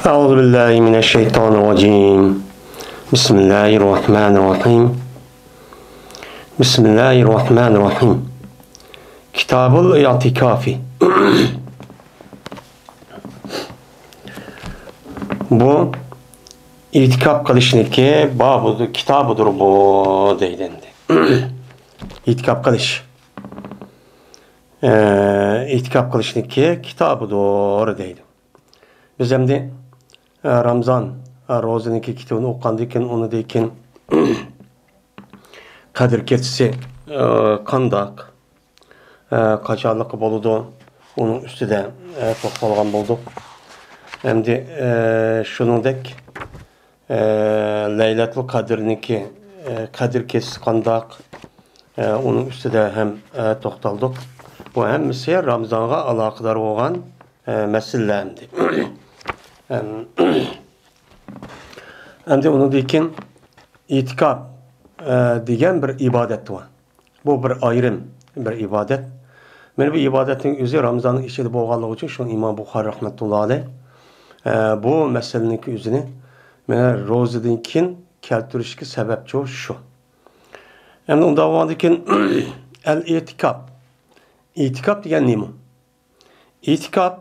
أعوذ بالله من الشيطان الرجيم بسم الله الرحمن الرحيم بسم الله الرحمن الرحيم كتاب الاعتكاف Bu itikaf kılışındaki babıdır, kitabıdır bu deylendi. İtikaf kılış. İtikaf kılışındaki kitabıdır deydi. Biz hem de Ramazan rozaniki kitabını okandıkken onu deyken Kadir Gecesi kandak kaçarlık boludu. Onun üstüde toxtalgan bulduk. Hem de şunundek Leylatul Kadir'niki Kadir Gecesi kandak onun üstüde hem toxtaldık. Bu hem Ramazan'a alakadar olan meselelerdi. Hem de onu deyken itikaf diyen bir ibadet var. Bu bir ayrım, bir ibadet. Meni bu ibadetin özü Ramazan'ın içinde boğalığı için şu İmam Bukhari rahmetullahi aleyh bu meselenin özünü meni rozadınkin keltirişki sebepçi şu. Hem de onda var deyken el-itikaf. İtikaf diyen ne mi? İtikaf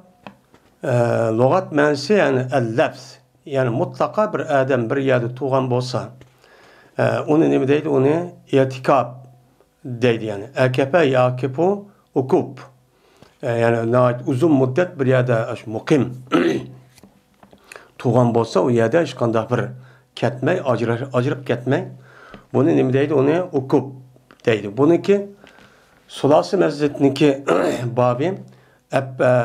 lügat mənası yani el-lefz. Yani mutlaka bir adam bir yerde tuğan bolsa onu ne deydi? Onu itikaf deydi yani. Ekepe yakipu ukub. Yani uzun müddet bir yerde mukim tuğan bolsa o yerde işkanda bir ketmey, acırıp ketmey. Bunu ne deydi? Onu ukub deydi. Bununki Sulası Mezzet'ninki babı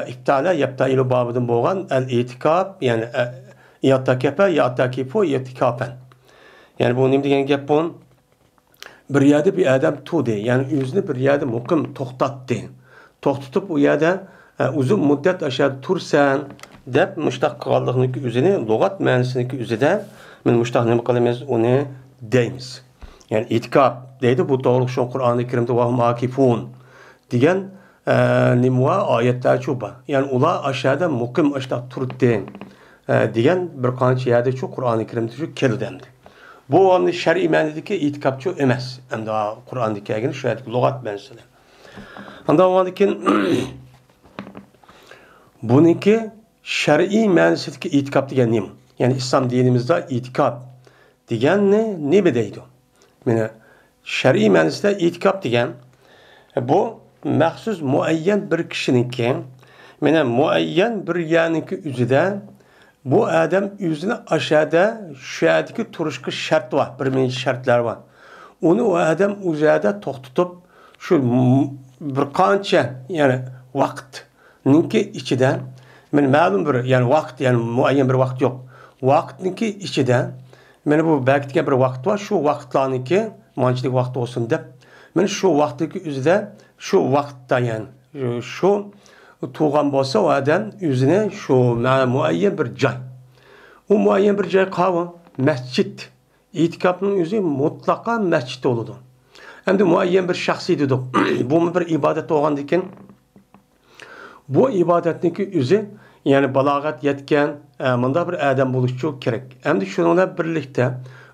İptala yaptailu babıdan boğan el-itikaf yani yatakepe yatakifu itikafen. Yani bu ne degan gap bu? Bir yerde bir adam tuğdu. Yani yüzünü bir yerde mukim toxtatdı. Toxtutup o yerde uzun müddet aşağı tursan dep müştaq qılğanlığının yüzünü lügat mənasındaki yüzüde men müştaq nima qilamiz onu deymiz. Yani itikaf deydi bu doğru şu Kur'an-ı Kerim'de vahum akifun degan nimva ayetler çoba. Yani ula aşağıda mukim aşağı turdu degan bir qancha yerde şu Kur'an-ı Kerim'de şu kelidemdi. Bu onu şer'i ma'nodagi itikafçı emas. Endi Qur'onda kelgan shu yerdagi lug'at ma'nosida. Anda o'g'andan buniki şer'i ma'nosidagi itikaf degan nima? Yani İslam dinimizde itikaf degan ne deydi? Mana şer'i ma'nosida itikaf degan bu maxsus muayyan bir kishiniki mana muayyan bir yerniki üzide bu adam yüzünü aşağıda şu yerdeki turuşku şart var. Bir şartlar var. Onu o adam üzerinde toxtutup şu bir qancha yani vaqtninki içinden ma'lum bir yani vaqt yani muayyan bir vaqt yok. Vaqtninki içinden mana bu belki bir vaqt var. Şu vaqtlarniki manchilik vaqt olsun deb men şu vaqtdagi üzerinde şu vaqtda yani şu tuğan bolsa o adam yüzüne şu muayyen bir cay. O muayyen bir cay qavı mescit. İtikafının yüzü mutlaka mescit oludu. Hem de muayyen bir şahsi dedik. Bu bir ibadet olğan diken bu ibadetniki yüzü yani balagat yetken mında bir adam buluşu gerek. Hem de şununla birlikte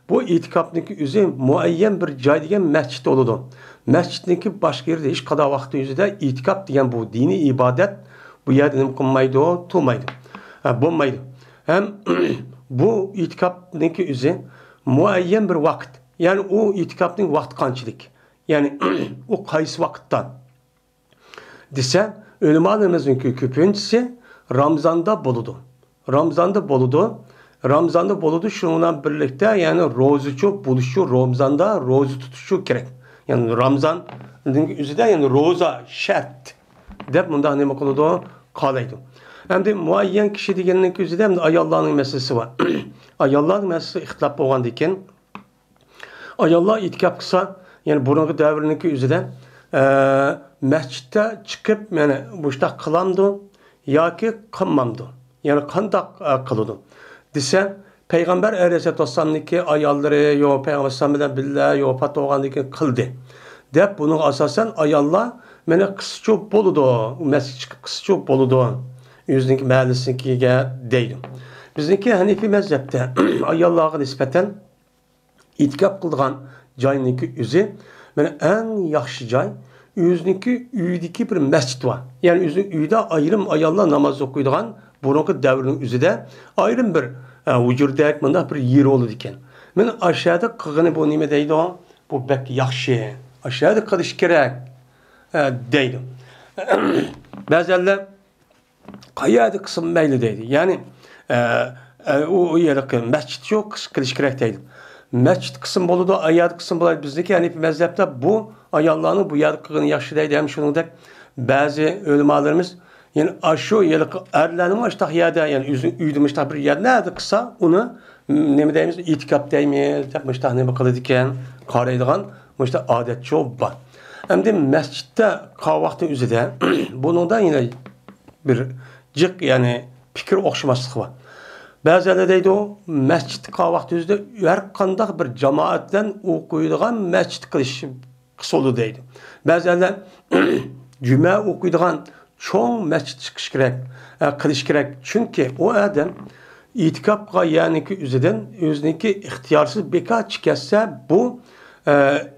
bu itikafniki yüzü muayyen bir cay degan mescit oludu. Mescidniki başka yerde hiç kadar vakti yüzüde itikaf degan bu dini ibadet bu yerde nima qilmaydi, tulmaydi. Bo'lmaydi. Hem bu itikafniki yüzü muayyen bir vaqt. Yani o itikafning vaqti qanchalik. Yani o qaysi vaqtdan desa ulamolarimizningki ko'pinchisi Ramazanda boludu. Ramazanda boludu şununla birlikte yani ro'zachi buluşu Ramazanda ro'za tutuşu gerek. Yani Ramazan'ın üzerinde yani roza şart deb bunda nima qiladi qolaydi. Hem de muayyen kişi deganning üzerinde hem de ayollarning meselesi var. Ayollarning meselesi ixtilof bo'lgan ekan. Ayollar itikaf qilsa yani burungi davrning üzerinde masjidda chiqib mana bu ishda qilamdi yoki qilmamdi. Yani qandoq qiladi desa Peygamber Aleyhisselatü Vesselam'niki ayolları yo Peygamber bilan billa yo patog'andiki qildi. Deb bunun asasen ayollar meni qischa bo'ladi, masjid chiqib qischa bo'ladi. Yüzünki mahallesinkiga deydi. bizniki Hanefi mezhepte ayollarga nispeten itikaf kıldıgan joyniki o'zi mana eng yaxshi joy uydagi bir masjid var. Yani uyda ayrım ayollar namoz o'qiydigan burungi davrning o'zida ayrım bir vujurdak mana bir yer bo'ladi ekan. Mana aşağıda qilgani bu nima deydi? Bu bek yaxshi. Aşağıda qilish kerak deydi. Ba'zilar qayerda qism mayli deydi. Yani o yerda masjid yo'q, qilish kerak deydi. Mescid kısım boludu, ayat kısım boludu. Bizdeki Hanefi mezhepte bu ayarlarını bu yer kılığını yaxşı deydi. Hem şunun bazı ölümalarımız yani aşağı yerlik erlerini açtık yerde yani üydümüştük bir yer nerede kısa onu ne mi deyimiz itikap deyimiz yapmıştık ne bakalım diken karaydıgan işte adet çok var. Hem de mescitte kahvaltı üzerinde bunun da yine bir cık yani fikir okşamaslık var. Bazıları deydi o mescid kahvaltı üzerinde her kandak bir cemaatten okuyduğun mescid kılışı kısolu deydi. Bazıları cüme okuyduğun çoğun mescid çıkış gerek, kılış gerek. Çünkü o adam itikapga yani ki üzerinden özündeki ihtiyarsız beka çıkarsa bu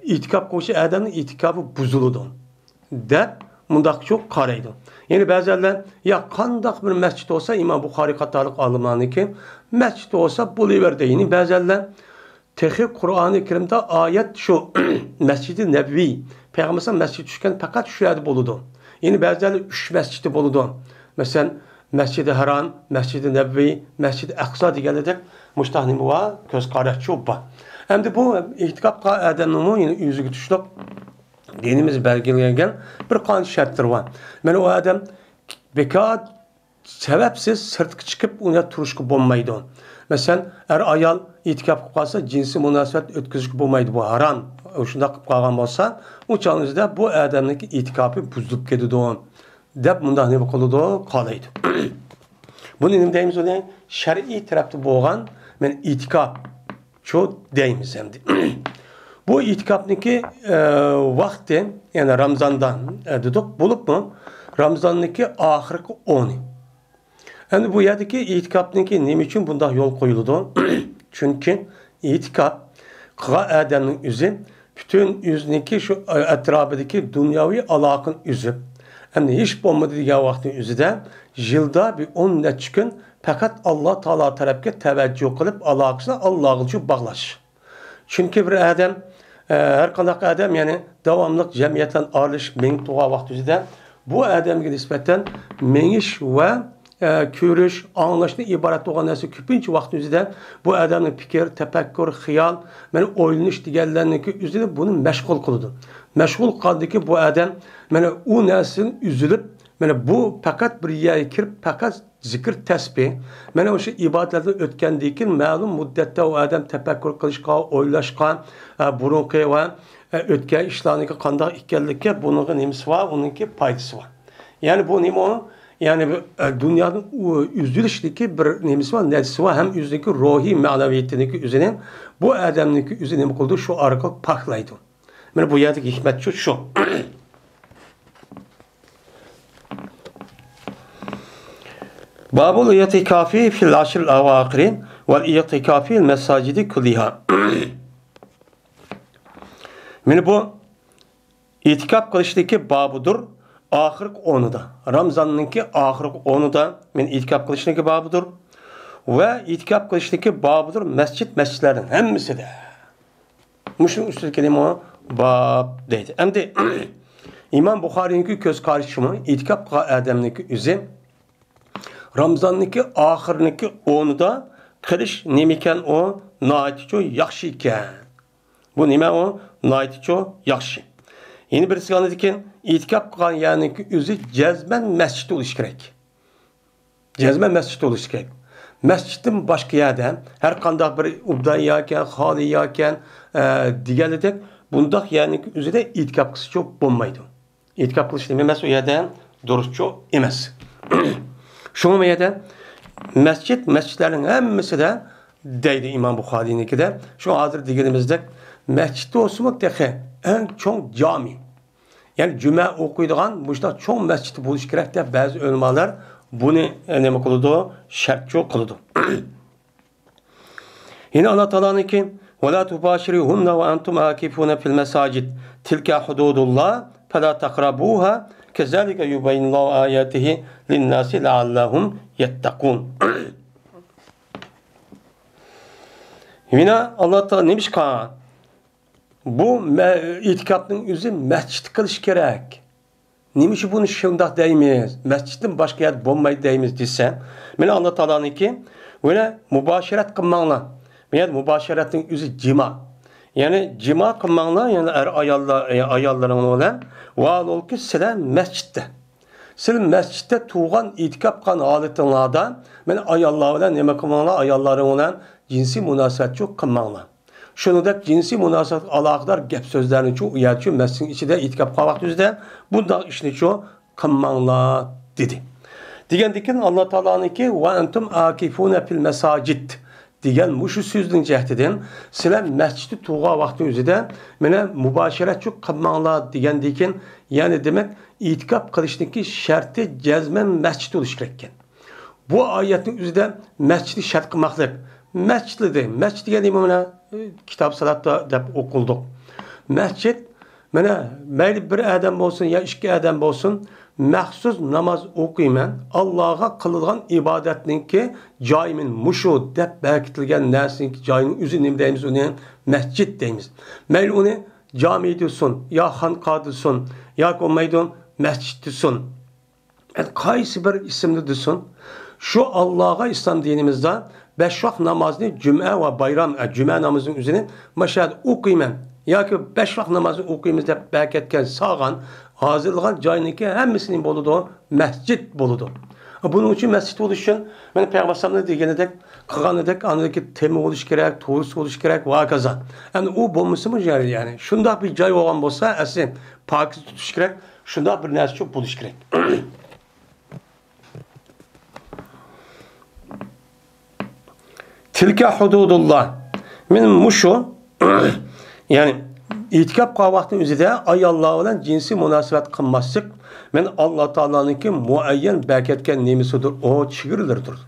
itikap koşu adamın itikapı bozuludu. De mundaq çok karaydı. Yani bazıları ya kandak bir mescid olsa İmam Bukhari katarlık alımlarını ki mescid olsa buluver deyini. Bazıları tehi Kur'an-ı Kerim'de ayet şu Mescid-i Nebevi Peygamber'e mescid düşken fakat şu yerde buludu. Yani bazıları 3 mescidi buludu. Mesela Mescid-i Haram, Mescid-i Nebevi, Mescid-i Aqsa diyenler müştahni bu var, göz karartçı var. Hem de bu itikap adamının yani yüzü gütüşlük dinimiz belgeleyen bir kanun şartları var. Yani o adam bekat sebepsiz sırtı çıkıp ona turuşku bulmaydı. Mesela eğer ayal itikap kalsa cinsi münasebet ötküzük bulmaydı bu haram. Şunda kalgan olsa o çağınızda bu adamdaki itikapı buzulup gidiyordu. Dep bunda ne bakıldı kalaydı. Bunun elim deyimiz o ne? Şer'i tarafta boğan men itikap çok deyimiz hem de. Bu itikapniki vakti yani Ramazan'dan dedik bulup mu Ramazan'daki ahirki 10'u. Yani bu yerdeki itikapniki ne için bunda yol koyuldu? Çünkü itikap kığa adamın yüzü bütün yüzündeki şu etrafındaki dünyavi alakın yüzü. Hem de hiç bulmadı diye vaktin yüzü de yılda bir 10 neç gün fakat Allah Teala tarafına teveccüh kılıp alakasına Allah'ı bağlaş. Çünkü bir adam her kandak adam yani devamlık cemiyetten arılış mengi tuğa vakti yüzüde bu adam'a nispeten mengiş ve körüş, anlaşma ibaret olan nesi küpünç vakti yüzüde bu adamın fikir, tefekkür, hiyal, yani oylanış diğerlerinin yüzüde bunu meşgul kılıdı. Meşgul kaldı ki bu adam yani o neslin üzülüp yani bu fakat bir yere kirip fakat zikir tesbih yani o şey ibadetlerden ötkendiği malum müddette o adam tefekkür kılışka, oylaşka, burunki ve ötken işlerindeki kandak ikkellikle bunun nemisi var, onunki paydası var. Yani bu nemi o yani dünyanın üzülüşteki bir nemisi var, necisi var. Hem yüzdeki ruhi maneviyetindeki üzerine bu adamdaki üzerine mi kıldı şu arka paklaydı. Yani bu yerdeki hikmet şu. Babul i'tikafi fil aşril avakiri vel i'tikafi fil mesacidi kulliha. Yani bu itikaf kılıştaki babudur. Ahirk 10'da. Ramazan'ınki ahirk 10'da men itikaf kılıştaki babudur. Ve itikaf kılıştaki babudur mescitlerden hemmisi de. Muşun üstü kelime o bab deydi. Hem de İmam Bukhari'ninki göz karışımı itikaf adamınki üzü Ramazan'ınki ahirninki 10'da kılış nemiken o naitiço yaxşı iken. Bu nime o naitiço yaxşı. Yeni birisi anladıkken itikaf kılan yani özü cezmen mescid oluş gerek. Cezmen mescid oluş gerek. Mescidin başka yerde her kandak bir ubdayyaken, haliyaken diğerledek bundak yani özü de itikaf kısı çok bulmaydı. İtikaf kılış dememez o yerden doğrusu emez. Şunu yerde mescidlerin hemmisi de deydi İmam Bukhari'ninki de şu hazır diğerimizde mescidde olsun mu tehe en çok cami. Yani cüme okuyduğun burada çok mescid buluş gerek de bazı ulemalar bunu ne kıldı? Şart çok kıldı. Yine Allah Teala'nınki وَلَا تُبَاشِرُوهُنَّ وَأَنْتُمْ عَاكِفُونَ فِي الْمَسَاجِدِ تِلْكَ حُدُودُ اللّٰهِ فَلَا تَقْرَبُوهَا كَذَلِكَ يُبَيِّنُ اللّٰهُ آيَاتِهِ لِلنَّاسِ لَعَلَّهُمْ يَتَّقُونَ. Yine Allah Teala demiş ki bu itikafın yüzü mescit kılış gerek. Nimiş bunu şundak deyimiz? Mescidin başka yer bulmayı deyimiz dese. Mene Allah Teala'nınki böyle mübaşeret kılmanla. Yani mübaşeretin yüzü cima. Yani cima kılmanla yani ayalların olan vaal ol ki sizler mescitte. Sizler mescitte tuğan itikaf kan aletinlardan mene ayallar olan neme kılmanla ayalların olan cinsi münasebet çok kılmanla. Şunu da cinsi münasebet alakadar gep sözlerini çok uyarçı mescidin içinde itikaf kavak düzde bunda işini çok kılmanla dedi. Digen Allah Teala'nınki ve entum akifune fil mesacid diyen muşu sözün cehdiden sizler mescidi tuğa vakti üzerinde mene mübaşeret çok kılmanla diyen yani demek itikaf kılıştaki şartı cezmen mescid oluş gerekken. Bu ayetin üzerinde mescidi şart kılmaklık. Mescidi, mescid yani kitap salatta dep okulduk. Mescid, meyli bir adam olsun ya iki adam olsun, məxsus namaz okuyman, Allah'a kılılgan ibadetninki caimin muşu dep belirtilgen nersinki cainin üzü neyim deyimiz onu mescid deyimiz. Meyli onu cami diyorsun, ya hanka diyorsun, ya olmaydın mescid diyorsun. Yani kaysi bir isimli diyorsun. Şu Allah'a İslam dinimizde 5 vakit namazını cüme ve bayram, cüme namazının üzerine maşallah okuyman. Ya ki 5 vakit namazını okuyumuzda belketken sağan, hazırlanan cayınınki hemmisinin boludu, mescid boludu. Bunun için mescid oluşun, ben Peygamber'e diyene kıganedek, anadaki temi oluş gerek, tuğrusu oluş gerek, vakaza. Yani o bulması mı yani? Şunda bir cay olan olsa, esin, pakisi tutuş gerek, şunda bir nesli çok buluş gerek. Tilke hududullah. Benim muşu yani itikaf kavvaktın üzerinde ayallah olan cinsi münasebet kılmazlık. Men Allah Teala'nınki muayyen berketken nimesidir. O çığırılırdır.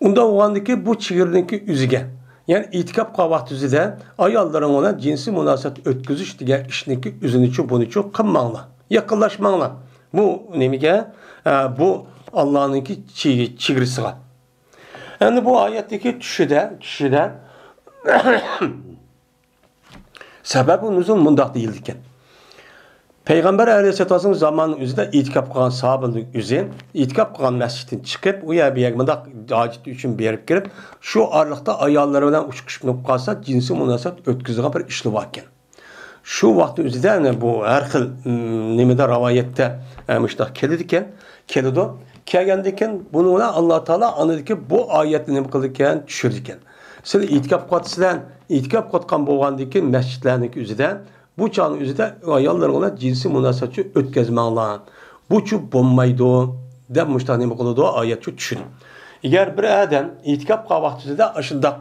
Onda oğandaki bu çığırınki üzüge. Yani itikaf kavvaktı üzerinde ayalların olan cinsi münasebet ötküzüş diye işindeki üzünü bunu çok kılmanla. Yakınlaşmanla. Bu nemige bu Allah'ınki çığırısı var. Yani bu ayetteki kişide sebep-i nuzul mundak değildikken. Peygamber Aleyhisselatü'nün zamanının üzerinde itikaf kılan sahabenin üzerinde itikaf kılan mescidin çıkıp o yer bir yer mundak acit için berip girip şu aralıkta ayarları bilen uçuşup kalsa cinsi münasebet ötküzüge bir işli varken. Şu vakti üzerinde bu her xil nimede ravayette müştak kelidi kelgendikken bunu Allah Teala anladı ki bu ayetini nima qildikken tushirdikken. Siz itikaf qotisidan itikaf qotgan bo'lgandikken masjidlarning o'zida bu chog'ning o'zida ayollar bilan jinsiy munosabatni o'tkazmanglar. Bu chu bo'lmaydi deb mushtaq nima qiladi oyatni tushirdi. Agar bir odam itikaf qilgan vaqtida ashundoq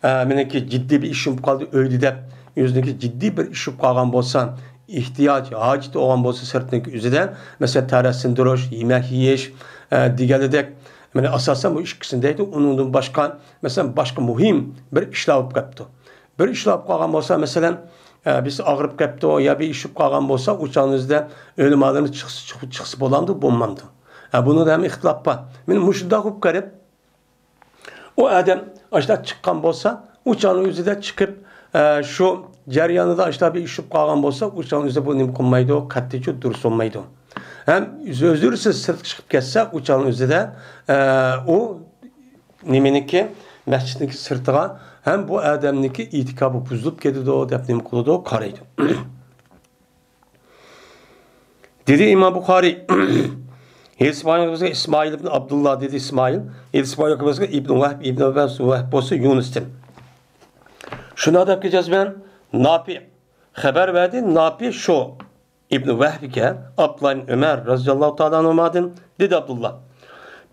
meniki jiddiy bir ish bo'lib qoldi o'ydi deb o'zidagi jiddiy bir ish bo'lib qolgan bo'lsa ihtiyoc, hacet olan bolsa sırtındaki üzerinde mesela tarih sindiriş, yemek yiyiş, diğerledek yani asasen bu iş kısımdaydı. Onun başka mesela başka mühim bir işler yapıp kaptı. Bir işler yapıp kalkan bolsa mesela biz ağırıp kaptı ya bir iş yapıp kalkan bolsa uçağınızda ölüm ağlarını çıksı bolandı, bulmandı. Bunu da hem ihtilaf var. Benim müşrida kup garip o adam aşağı çıkan bolsa uçağın üzerinde çıkıp şu jaryanida işte bir işip kalgan bolsa uçağın üzerinde bu nim kılmaydı o kattiçi dursunmaydı. Hem özürsiz sırt çıkıp kesse uçağın üzerinde o nimeniki mescidindeki sırtığa hem bu adamniki itikabı buzulup gidiyordu o dep nim kılıyordu o karaydı. Dedi İmam Bukhari İsmail ibn Abdullah dedi İsmail İbn Vahb İbn Vahb bolsa Yunus'tin. Şuna da yapacağız ben. Nafi haber verdi. Nafi şu İbn Vahb'e Abdullah Ömer radıyallahu ta'ala anhu'dan dedi Abdullah.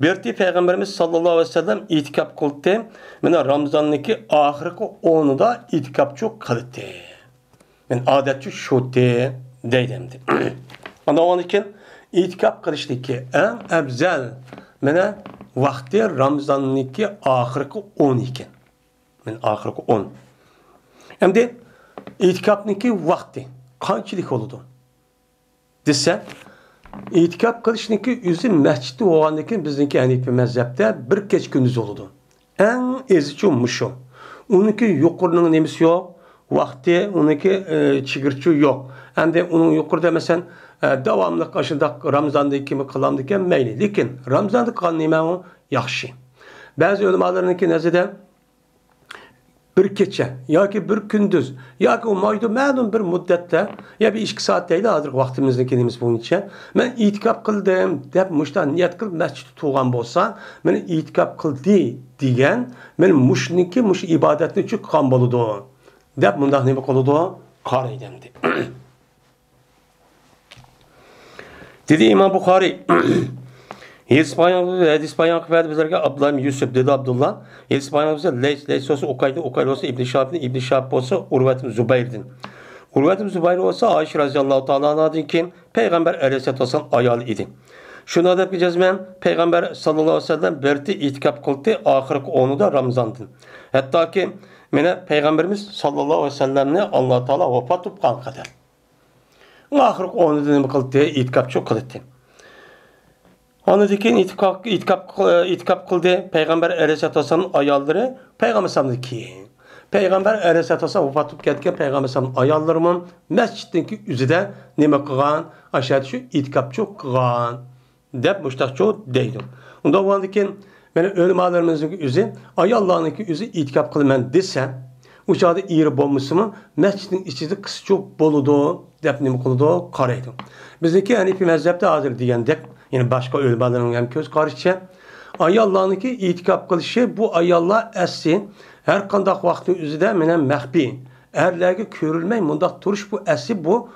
Bir Peygamberimiz sallallahu aleyhi ve sellem itikaf kıldı. Mena Ramazan'daki ahirki 10'da itikaf çok kıldı. Men adetçi şu deydimdi. Ama onun için itikaf kılıştaki en ebzel mena vakti Ramazan'daki ahirki 10 iken. Men ahirki 10. Endi itikafniki vaqti qanchalik bo'ladi? Desa, itikaf qilishninki o'zi masjidda bo'lgandan keyin bizniki Hanifiy mazhabda bir kech kunduz bo'ladi. Eng ezichi mushu. Uniki yuqorining nemisi yo'q, vaqti uniki chigirchi yo'q. Endi uning yuqorida masalan davomli qashindaq Ramazonda kimi qilamdi ekan mayli, lekin Ramazonda qilgan nima u yaxshi. Ba'zi ulamolarniki nazarda bir kecha yoki bir kunduz yoki mayda ma'lum bir muddatda ya bir 2 soatdaydi hozirgi vaqtimizniki nimiz bo'yicha men itikaf qildim deb mushtan niyat qilib masjidda turgan bo'lsa, meni itikaf qildi degan, men mushniki mush ibodatni uchun qilgan bo'ladi deb mundaq nima qiladi? Qaraydi endi. Dedi İmam Buxoriy hadis bayon qiladi bizlarga Abdullah Yusuf dedi Abdullah. Hadis bayon qilsa Leys olsa Ukayda olsa İbn Şahab olsa Urvat ibn Zubayr'din. Urvat ibn Zubayr olsa Ayşe radhiyallohu ta'ala anhadan keyin Peygamber aleyhissalatu vesselam ayol idi. Shuni deb jazman Peygamber sallallohu alayhi vasallam berdi itikaf qildi oxirgi 10'da Ramazondan. Hattoki meni Peygamberimiz sallallohu alayhi vasallamni Alloh taolo vafot etgan qadar. Oxirgi 10'da nima qildi? Itikafchi qildi. Ondan keyin itikaf qildi Peygamber aleyhissalatu vesselam ayollari Peygamber sallallohu keyin. Peygamber aleyhissalatu vesselam vafot etib ketgan Peygamber sallallohu ayollarımın masjiddagi o'zida nima qilgan? Aşağı shu itikafchi qilgan deb mushtaqcho deydi. Unda bo'lgandan keyin meni ulamolarımızning o'zi ayollarningki o'zi itikaf qilaman desa, u chog'da eri bo'lmasimi masjidning ichida qischa bo'ladi deb nima qiladi? Qaraydi. Bizniki Hanifiy mazhabda hozir degandek, ya'ni boshqa ulamolarning ham ko'z qarashicha ayollarningki itikaf qilishi bu ayollar asli har qanday vaqtning o'zida meni maxfiy erlarga ko'rilmay mundaq turish bu asli bu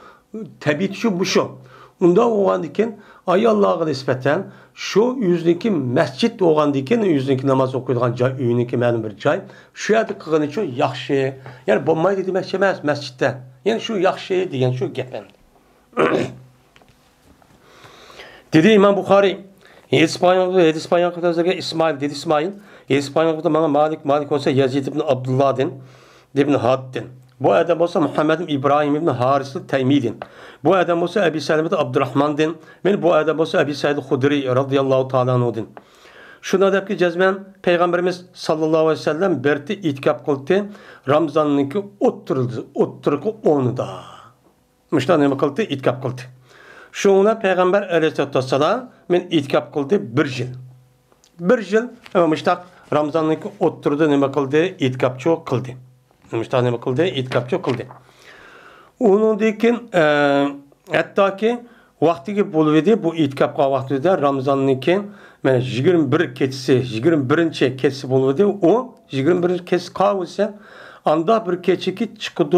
tabiiy shu. Unda bo'lgandan keyin ayollarga nisbatan shu yuzniki masjid bo'lgandan keyin yuzniki namoz o'qiydigan joy, uyiniki ma'lum bir joy, shu yerda qilgan uchun yaxshi. Ya'ni bo'lmaydi demoqchi emas masjidda. Ya'ni shu yaxshi degan shu gap endi. Dedi İmam Buxoriy hadis bayon qildi İsmail dedi İsmail. Hadis bayon qildi menga Malik olsa Yazid ibn Abdullah'din ibn Haddin. Bu adam olsa Muhammed İbrahim ibn Haris'li Teymidin. Bu adam olsa Ebi Salim'de Abdurrahman'din. Men bu adam olsa Ebi Said Hudri radıyallahu ta'ala anh'din. Şuna da ki cezmen Peygamberimiz sallallahu aleyhi ve sellem berdi itikaf kıldı. Ramazan'ınki oturdu onu da. Müştan nima kıldı? İtikaf kıldı. Şuna Peygamber aleyhissalatu vesselam men itikaf kıldı bir yıl. Bir yıl ama müştak Ramazan'ınki oturdu nima kıldı? İtikafçı kıldı. Müştak nima kıldı? İtikafçı kıldı. Onundan keyin hattaki vaqtiga bo'ldi bu itikafga vaqtida Ramazan'ınki mana 21 kechasi 21 kechasi bo'ldi. O 21 kechasi qolsa anda bir kechaki chiqdi.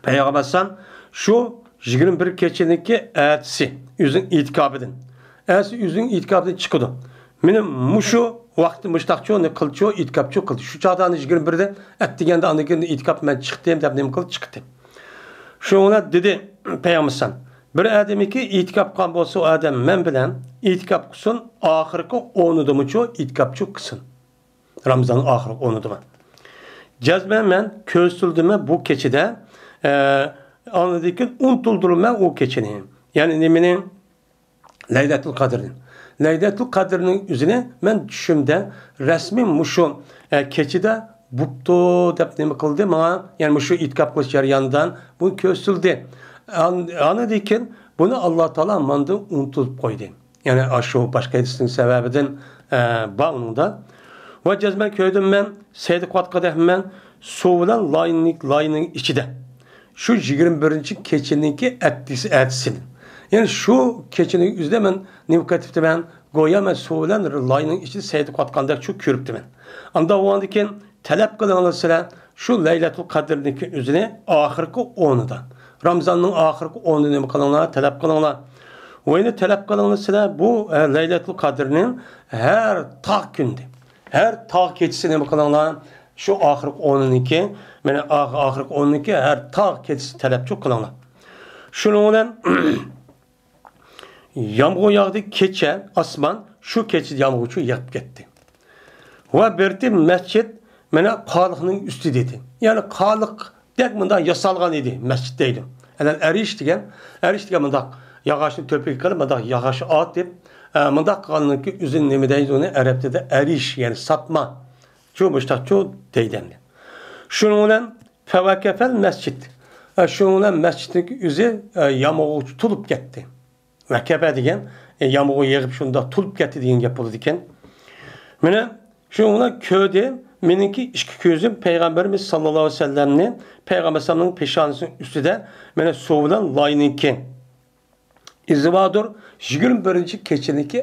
Peygambersan şu 21 kecheniki ertesi o'zing itikafidan. Ertesi o'zing itikafidan chiqdi. Meni mushu vaqti mushtaqchoni qilcho itikafchi qildi. Shu chog'dan 21da atdiganda andan itikaf men chiqdim deb nima qilib chiqdi. Shuna dedi Peygambersan bir adamiki itikaf qilgan bo'lsa o adam men bilan itikaf qilsin, oxirgi 10'idamucho itikafchi qilsin. Ramazonning oxirgi 10'ida. Jazman men ko'zsildim bu kechida anladık unutuldurma o keçini. Yani neminin Leylatul Kadir'in. Leylatul Kadir'in üzerine ben düşümde resmi muşu keçide buptu dep nemi kıldı ama yani muşu itikaf kılıç yanından bu köstüldü. Anladık bunu Allah Teala mandı unutulup koydu. Yani aşağı başka edisinin sebebinden bağımında. Ve cezmen köydüm ben Seydi Kuat ben soğulan layının içinde. Şu 21. keçininki etsin. Yani şu keçinin üzerinde ben nevkatifte ben goyamen soğulan layının içinde Seydi Kuatkan'da şu kürüptü ben. Anda o andaki talep kılan sıra şu Leylatul Kadir'deki üzerine ahirki 10'da. Ramazan'ın ahirki 10'da ne kılanlar talep kılanlar. O yine talep kılanlar sıra bu Leylatul Kadir'nin her tağ günde. Her tağ keçisi ne kılanlar şu ahirki 10'unki meni ahirki 10'unki her tağ keçisi talepçi kılanlar. Şunun olan yağmur yağdı keçe asman şu keçi yağmurçu yağıp gitti. Va berdi masjid mana qaliqning üstü dedi. Yani qaliq dek bunda yasalgan idi masjid deydi. Yani eriş degan bunda yağaçni töpüge qilib bunda yağaç at deb bunda qanınki üzün nima deydi onu arab tilida eriş yani satma. Şu müştaqçu deydi. Şunun bilan favakafal masjid. Şunun bilan masjidning o'zi yamog'i tutulib ketdi. Vakaba degan yamog'i yig'ib shunda tulib ketdi degan gap bo'ladi ekan. Mana shunga ko'di meniki ikki ko'zim payg'ambarimiz sallallohu alayhi vasallamni payg'ambarning peshonasining ustida mana suv bilan loyninki izvadur 21-kechiniki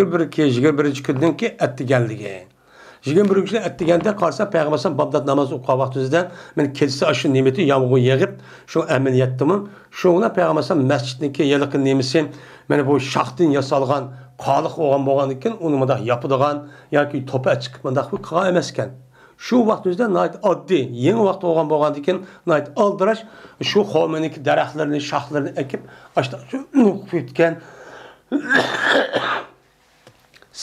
21 kundagi atdiganligi. 21 kun atdiganda qarsa payg'ambar babdat namoz o'qigan vaqtida men kelsa shu nemati yomg'ir yig'ib shu amaliyotdimi shuna payg'ambar masjidniki yaqin nemisi mana bu shaxtin yasalgan qaliq bo'lgan ekan uni bunday yopadigan yoki to'pa chiqib bunday qilgan emas ekan. Shu vaqtda oddiy yangi vaqt bo'lgan ekan aldirash shu xo'miniki daraxtlarni shoxlarini ekib ashta qo'yibgan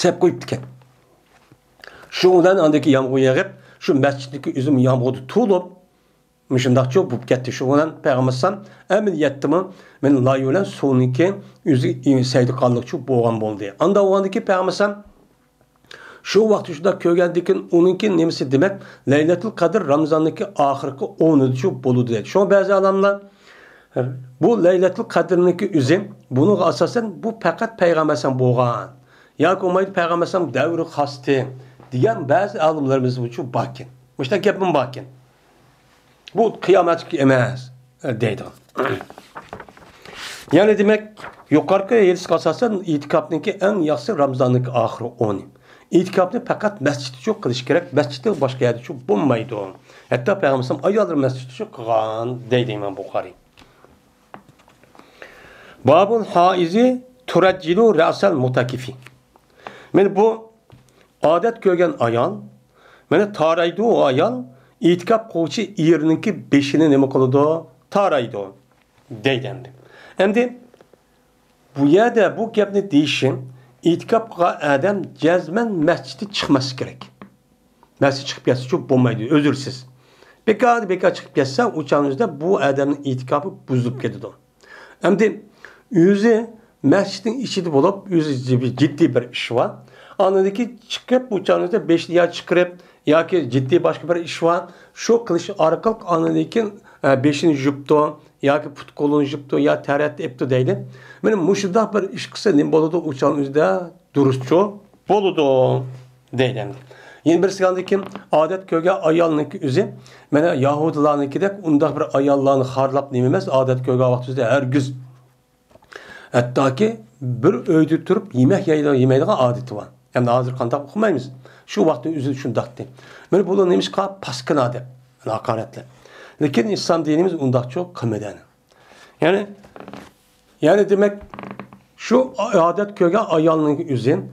sep qo'yibgan. Şundan andaki yağmur yağıp, şu mescitteki üzüm yağmurdu tuğulup, şundaqçı bu ketdi. Şundan Peygamber əməliyyatımı men layılan sonunki üzü seydi qallıqçı boğan boldu. Anda oğandaki Peygamber şu vaxt şunda kögəndikin onunki nemisi demek Leylatul Kadir Ramazandaki ahirki 10-cu boludu dedi. Şu bazı adamlar bu Leylatul Kadir'niki üzüm bunu asasen bu fakat Peygamber boğan. Ya komaydı Peygamber devri xastı. Diyen bazı alimlerimiz bu bakın. İşte gapim bakın. Bu kıyamet emez deydi. Yani demek yukarıki yeris asasen itikafniki en yaxşı Ramazan'niki ahiri 10. İtikafni fakat mescidi çok kılış gerek. Mescidi başka yerde çok bulmaydı. Hatta Peygamber ayalır mescidi çok kılan deydi İmam Bukhari. Babul haizi turaccilu ra'sal mutakifi. Yani bu adet görgen ayal, mene taraydı o ayal, itikaf koçu yerininki 5'ini neme kılıdı, taraydı o, deydendi. Hem de bu yerde bu gapni deyişin, itikaf kılan adam cezmen mescidi çıkması gerek. Mescidi çıkıp yatsı çok bulmaydı, özürsüz. Beka çıkıp yatsa uçağınızda bu adamın itikafı buzulup gidiyor. Hem de yüzü mescidin içinde bulup, yüzü ciddi bir iş var. Anladaki çıkıp uçağınızda 5'li ya çıkıp ya ki ciddi başka bir iş var. Şu kılıç arkalık anladaki 5'ini jüptü ya ki put kolunu jüptü ya terette epti değil. Benim muşuda bir iş kısa ne boludu uçağınızda duruşçu boludu değil. Yeni bir sıkandaki adet köge ayalınki üzü. Bana Yahudilarınki de unda bir ayallarını harlap nememez adet köge vaktinde her güz. Hatta ki bir öydü turup yemek yemeydiğin adeti var. Yani hazır kandak okumayız. Şu vakti üzülü şundaqtı. Böyle bu neymiş ka paskın adep. Hakaretle. Lakin İslam dinimiz undak çok kıymeden. Yani demek şu adet köge ayalının üzün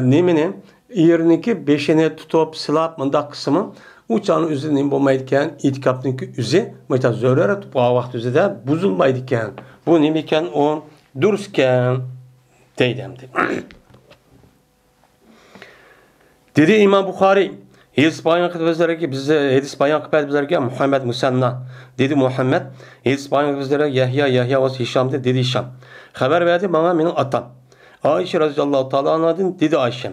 nemini yerindeki 5'ini tutup silap mındak kısmı uçağın üzerinin bulmaydıkken itikafındaki üzü mesela zörere bu vakti üzü de buzulmaydıkken bu nemiken o dururken deydemdi. Dedi İmam Bukhari, hadis bayan kıtbizlere ki bize hadis bayan kıtbizlere ki Muhammed Musanna dedi Muhammed hadis bayan kıtbizlere Yahya ve Hişam dedi Hişam. Haber verdi bana benim atam. Ayşe radıyallahu ta'ala anladın dedi Ayşem.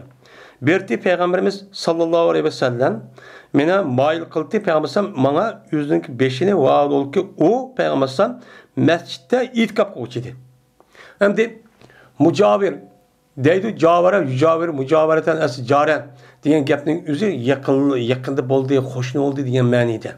Berti Peygamberimiz sallallahu aleyhi ve sellem mena mail kıldı Peygamber bana yüzünün 5'ini vaad ol ki o Peygamber mescitte itikaf kıldı. Hem de mucavir deydi cavara mucavareten escaren diyen gapning üzü yakında boldu, hoşnu oldu diyen manida.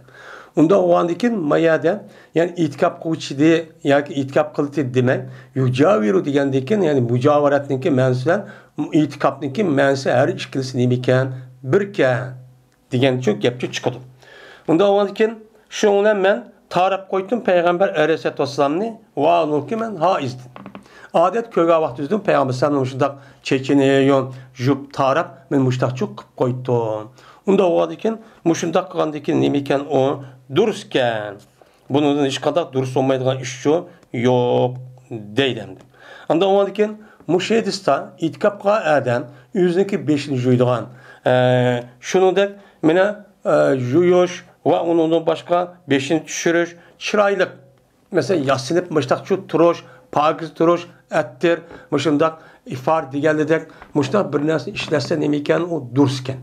Unda o andikin mayada yani itikaf kıldı yoki itikaf kıldı demek yucaviru degandikin yani mujavaratniki mansidan itikafniki mansi her ikkilisi nemikan birkan degan çok gapcha chiqadi. Unda o andikin shundan men tarab qo'ydim payg'ambar alayhisolatu vassalamni va uniki men haizdim. Adet köge vaxtızdım Peygamber sallallahu aleyhi ve sellem çekiniyon jup tarap men muştaq çok koydum. Unda o adikin muşundaq qandikin nemiken o durusken bunun hiç kadar durus olmaydigan iş şu yok deydemdi. Anda o adikin müşehidista itikapqa adam özünki beşini juydigan. Şuningdek mana yuyosh va undan başqa beşini tushirish, chiroyli mesela yasinib muştaq şu turush, pakiz turush, attir, muşundaq ifar deganidek muştaq bir narsa ishlatsa nima ekan u durs ekan.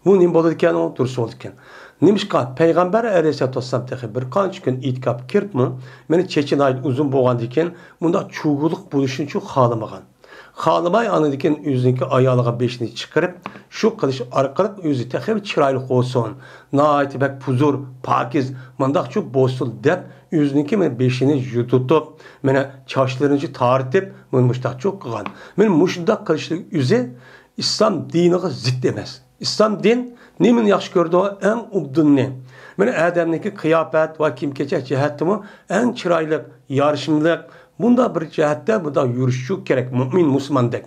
Bu nima bo'ladi ekan u durs bo'ladi ekan. Nimishqa payg'ambar alayhisolatu vassalam tehi bir qancha kun itikab kiribmi, meni chechen oy uzun bo'lgandan keyin bunda chug'uliq bo'lishini chu xohlamagan. Xohlamay anidikin o'ziniki ayoliga beshini chiqarib, shu qilish orqali o'zi tehi chiroyli bo'lsin, nihoyat bak puzur, pakiz, mundaq chu bo'lsin deb o'ziniki men beshini yututib, meni chochlarini tortib, men mushtaq chu qilgan. Men mushundaq qilishlik o'zi islom diniga zid emas. İslam din nemin yaxshi ko'rdi eng ubdunni. Mana odamniki qiyofat va kiyim-kechak jihatimi eng chiroyli, yorishimli, bunda bir jihatda bunda yurishi kerak mu'min musulmondek.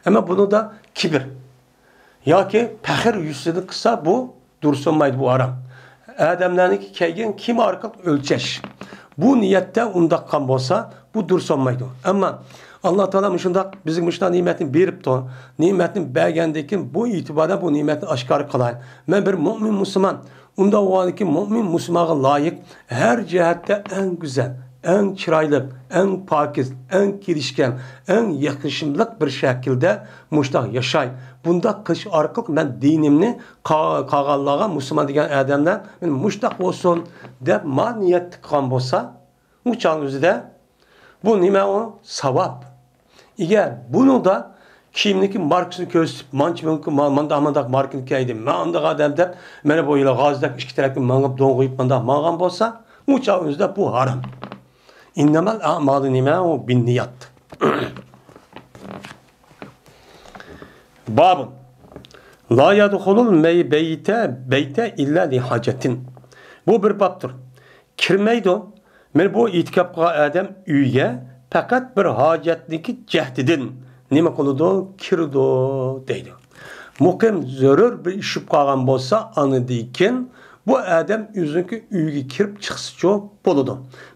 Ammo buni da kibr yoki faxr yuzida qilsa bu dursunmaydi, bu harom. Odamlarniki kelgan kim orqali o'lchash. Bu niyatda undaqan bo'lsa, bu dursunmaydi. Ammo Allah Teala şundaq bizim şuna nimetini berip to, nimetini bergendekin bu itibarda bu nimetini aşkar kılay. Ben bir mümin Müslüman, unda o anki mümin Müslümana layık her cihette en güzel, en çıraylık, en pakiz, en kirişken, en yakışımlık bir şekilde muştaq yaşay. Bunda kış arkalık ben dinimni kağallağa Müslüman degen adamlar ben muştaq olsun dep ma niyet kılan bolsa, uçağın özü de bu nime o savap. Eğer bunu da kimniki markasını köstüp, mandak markını kaydım, mandak adam dep, mene boyuyla gazdak, iki tarafı mangıp, don koyup, mandak mangam bolsa, uçağınızda bu haram. İnnemel a'malı nime o bin niyat. Babın. La yadhulul beyte illa li hacetin. Bu bir babdır. Kirmeydi o. Men bu itikapqa adam uyga fakat bir hacetniki cehdidin nima qiladi? Kirdi deydi. Muqim zarur bir ish qolgan bo'lsa, anidikin bu adam o'ziniki uyga kirib chiqsichi bo'ladi.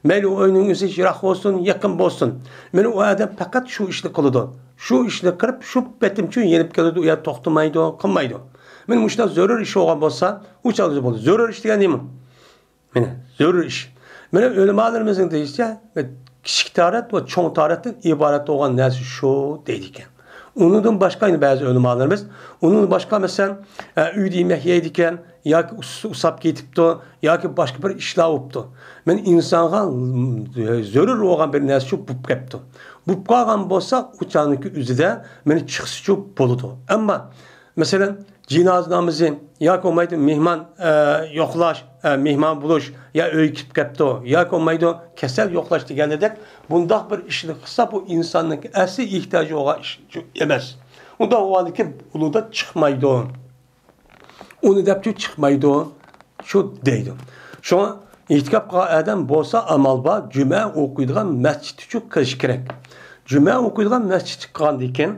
Mayli uyning o'zi yiroq bo'lsin, yaqin bo'lsin. Men u adam faqat shu ishni qiladi. Shu ishni qilib, shu betimchi yenib keladi, u yer to'xtamaydi, qilmaydi. Men mushta zarur ish bo'lgan bo'lsa, u chog'da bo'ladi. Zarur ish degan nima? Mana zarur ish. Mana ulamalarımızın deyişçe kichik tarat ve çoğ taratdan ibaret olan narsa şu deydi ekan. Ondan başka bazı ulamalarımız, onun başka mesela uyda yemek yeydi ekan, yoki usab ketibdi, yoki boshqa bir ishlar bo'libdi. Men insonga zarur bo'lgan bir narsa bo'lib ketdi. Bo'lib qolgan bo'lsa, uçaniki o'zida meni chiqsichi bo'ladi. Ammo mesela cinazamızı ya olmaydı mehman yoklaş, mehman buluş ya öyküp kaptı ya olmaydı kesel yoklaş deganidek bundaq bir işni qilsa bu insonning asli ehtiyoji olan iş emas. Unda o haliki uluda çıkmaydı. Onu depçi çıkmaydı. Şu deydi. Şu an itikapqa adam bolsa amalba cuma okuyduğun mescid üçün qilish kerak. Cuma okuyduğun mescid chiqqandan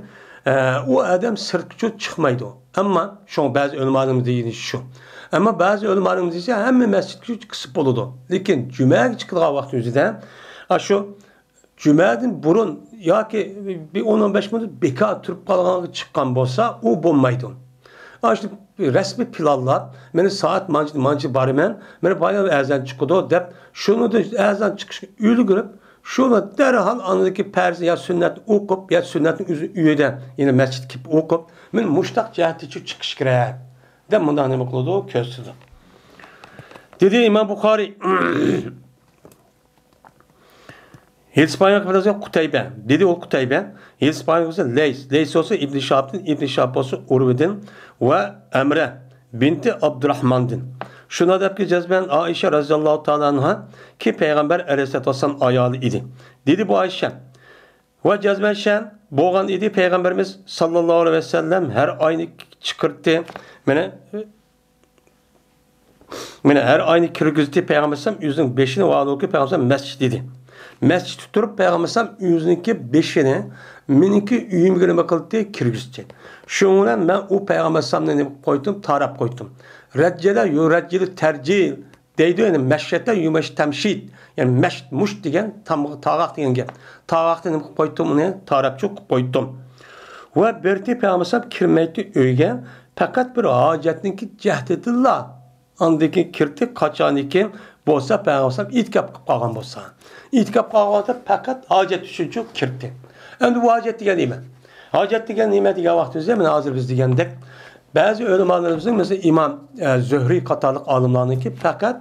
o adam sirtga chiqmaydi. Ama şu bazı ulamalarımız deydi şu. Ama bazı ulamalarımız ise hem mescidga qisib bo'ladi. Lekin cumaga chiqadigan vaqt o'zida şu cumadan burun yoki bir 10-15 minut bekor turib qolganga chiqqan bo'lsa, u bo'lmaydi. Şu resmi planlar, meni saat manchi bariman, meni bayağı azan chiqadi deb, şunu da azan chiqishga ulgurib, şunu derhal anadaki perzi ya sünnet okup ya sünnetin üyede yine mescid kip okup men muştaq cihati için çıkış kerak. Dem bundan nima qiladi? Ko'rsatdi. Dedi İmam Buxoriy Hilspanyak birazga Qutayba. Dedi o Qutayba, Hilspanyak olsa Leys olsa İbn Şahab olsa Urvedin ve Emre binti Abdurrahman'din. Şuna dep ki cezben Ayşe radhiyallahu ta'ala anha ki Peygamber aleyhissalatu vesselam ayali idi. Dedi bu Ayşe. Ve cezben şen boğan idi Peygamberimiz sallallahu aleyhi ve sellem her aynı çıkırttı. Mene her aynı kirgizdi Peygamberimiz yüzünün beşini valı ki Peygamberimiz mescid idi. Mescid tuturup Peygamberimiz yüzünün beşini miniki üyümgüne bakıldı kirgizdi. Şundan ben o Peygamberimiz'e ne koydum? Taraf koydum. Reccele yurrecceli tercih deydi yani meşrette yumaş temşid. Yani meşt muş degen tağaq degen gap. Tağaqni nima qilib qo'ydim uni tarafchi qilib qo'ydim. Va berti peygamber kirmaydi uyga fakat bir hojatniki jahdidillah. Andaki kirti kaçaniki bo'lsa peygamber itkap qilib qolgan bo'lsa. İtkap qolganda fakat hojat uchun kirdi. Endi bu hojat degan nima? Hojat degan nima degan vaqtimizda mana hozir biz degandek bazı ulamolarımızın mesela İmam Zühri qatorliq olimlarniki fakat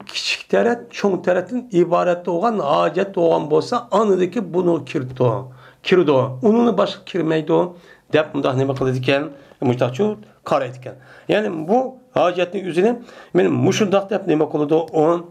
kichik tarat, cho'ng taratdan iborat bo'lgan hojat bo'lgan bo'lsa, anidagi buni kirdi. Unini boshqa kirmaydi deb bunday nima qiladi ekan? Muhtaqchu qaraydi ekan. Ya'ni bu hojatning o'zini men mushundoq deb nima qiladi? Onu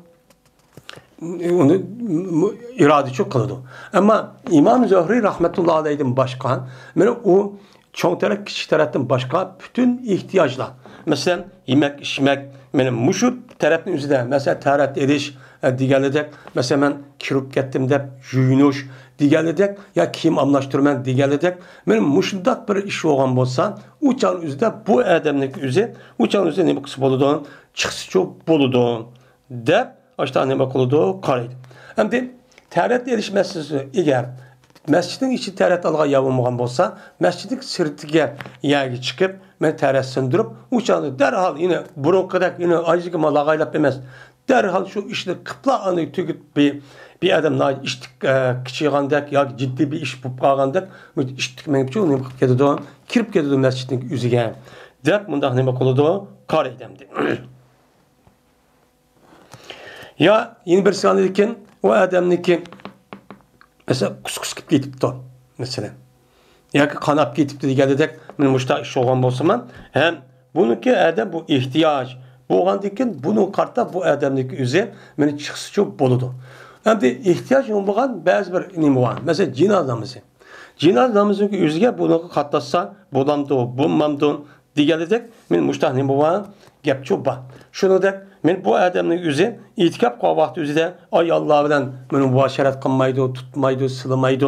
iradeci qiladi. Ama İmam Zühri rahmetullah alayhi'den başka, mana o cho'ng tarat, kichik taratdan boshqa bütün ihtiyaçlar. Mesela yemek, içmek, mana mushu tarafning o'zida, mesela tarat edish deganidek, mesela men kirib ketdim deb yuyinish deganidek, ya kiyim almashtirman deganidek, mana mushundaq bir ish bo'lgan bo'lsa, u chog'ning o'zida bu odamning o'zi, u chog'ning o'zida nima qilsa bo'ladi? Chiqsa bo'ladi deb Aşta nima qiladi? Qaraydi. Endi tarat erish masalasi eğer masjidning ichi tarat olgan yopilmagan bo'lsa, masjidning sirtiga yagi chiqib, men tarat sindirib, o'chani darhol yine burunqidak yine ajigi malag'aylab emas. Darhol shu ishni qipla ani tugib bir adam ish kichigandek yoki jiddiy bir ish bo'lib qolgandek, ish tikmayib nima qilib ketadi? Kirib ketadi masjidning o'ziga. Deb bunday nima qiladi? Qaraydi endi. Ya yeni bir sanırken o adamniki mesela kus gitipti mesela. Ya ki kanap gitipti geldik men muşta iş olgan bolsaman hem bununki adam bu ihtiyaç bu olgandikin bunun kartta bu adamniki üze meni çıksı çok boludu. Hem de ihtiyaç olmagan bazı bir nima var. Mesela cinazamızın üzge bunu katlatsa bulamdı bulmamdı digeledek men muşta nima var gap çok var. Şunu da men bu adamning o'zi itikaf qilgan vaqt o'zida ay Alloh bilan meni mubasharat qilmaydi, tutmaydi, silamaydi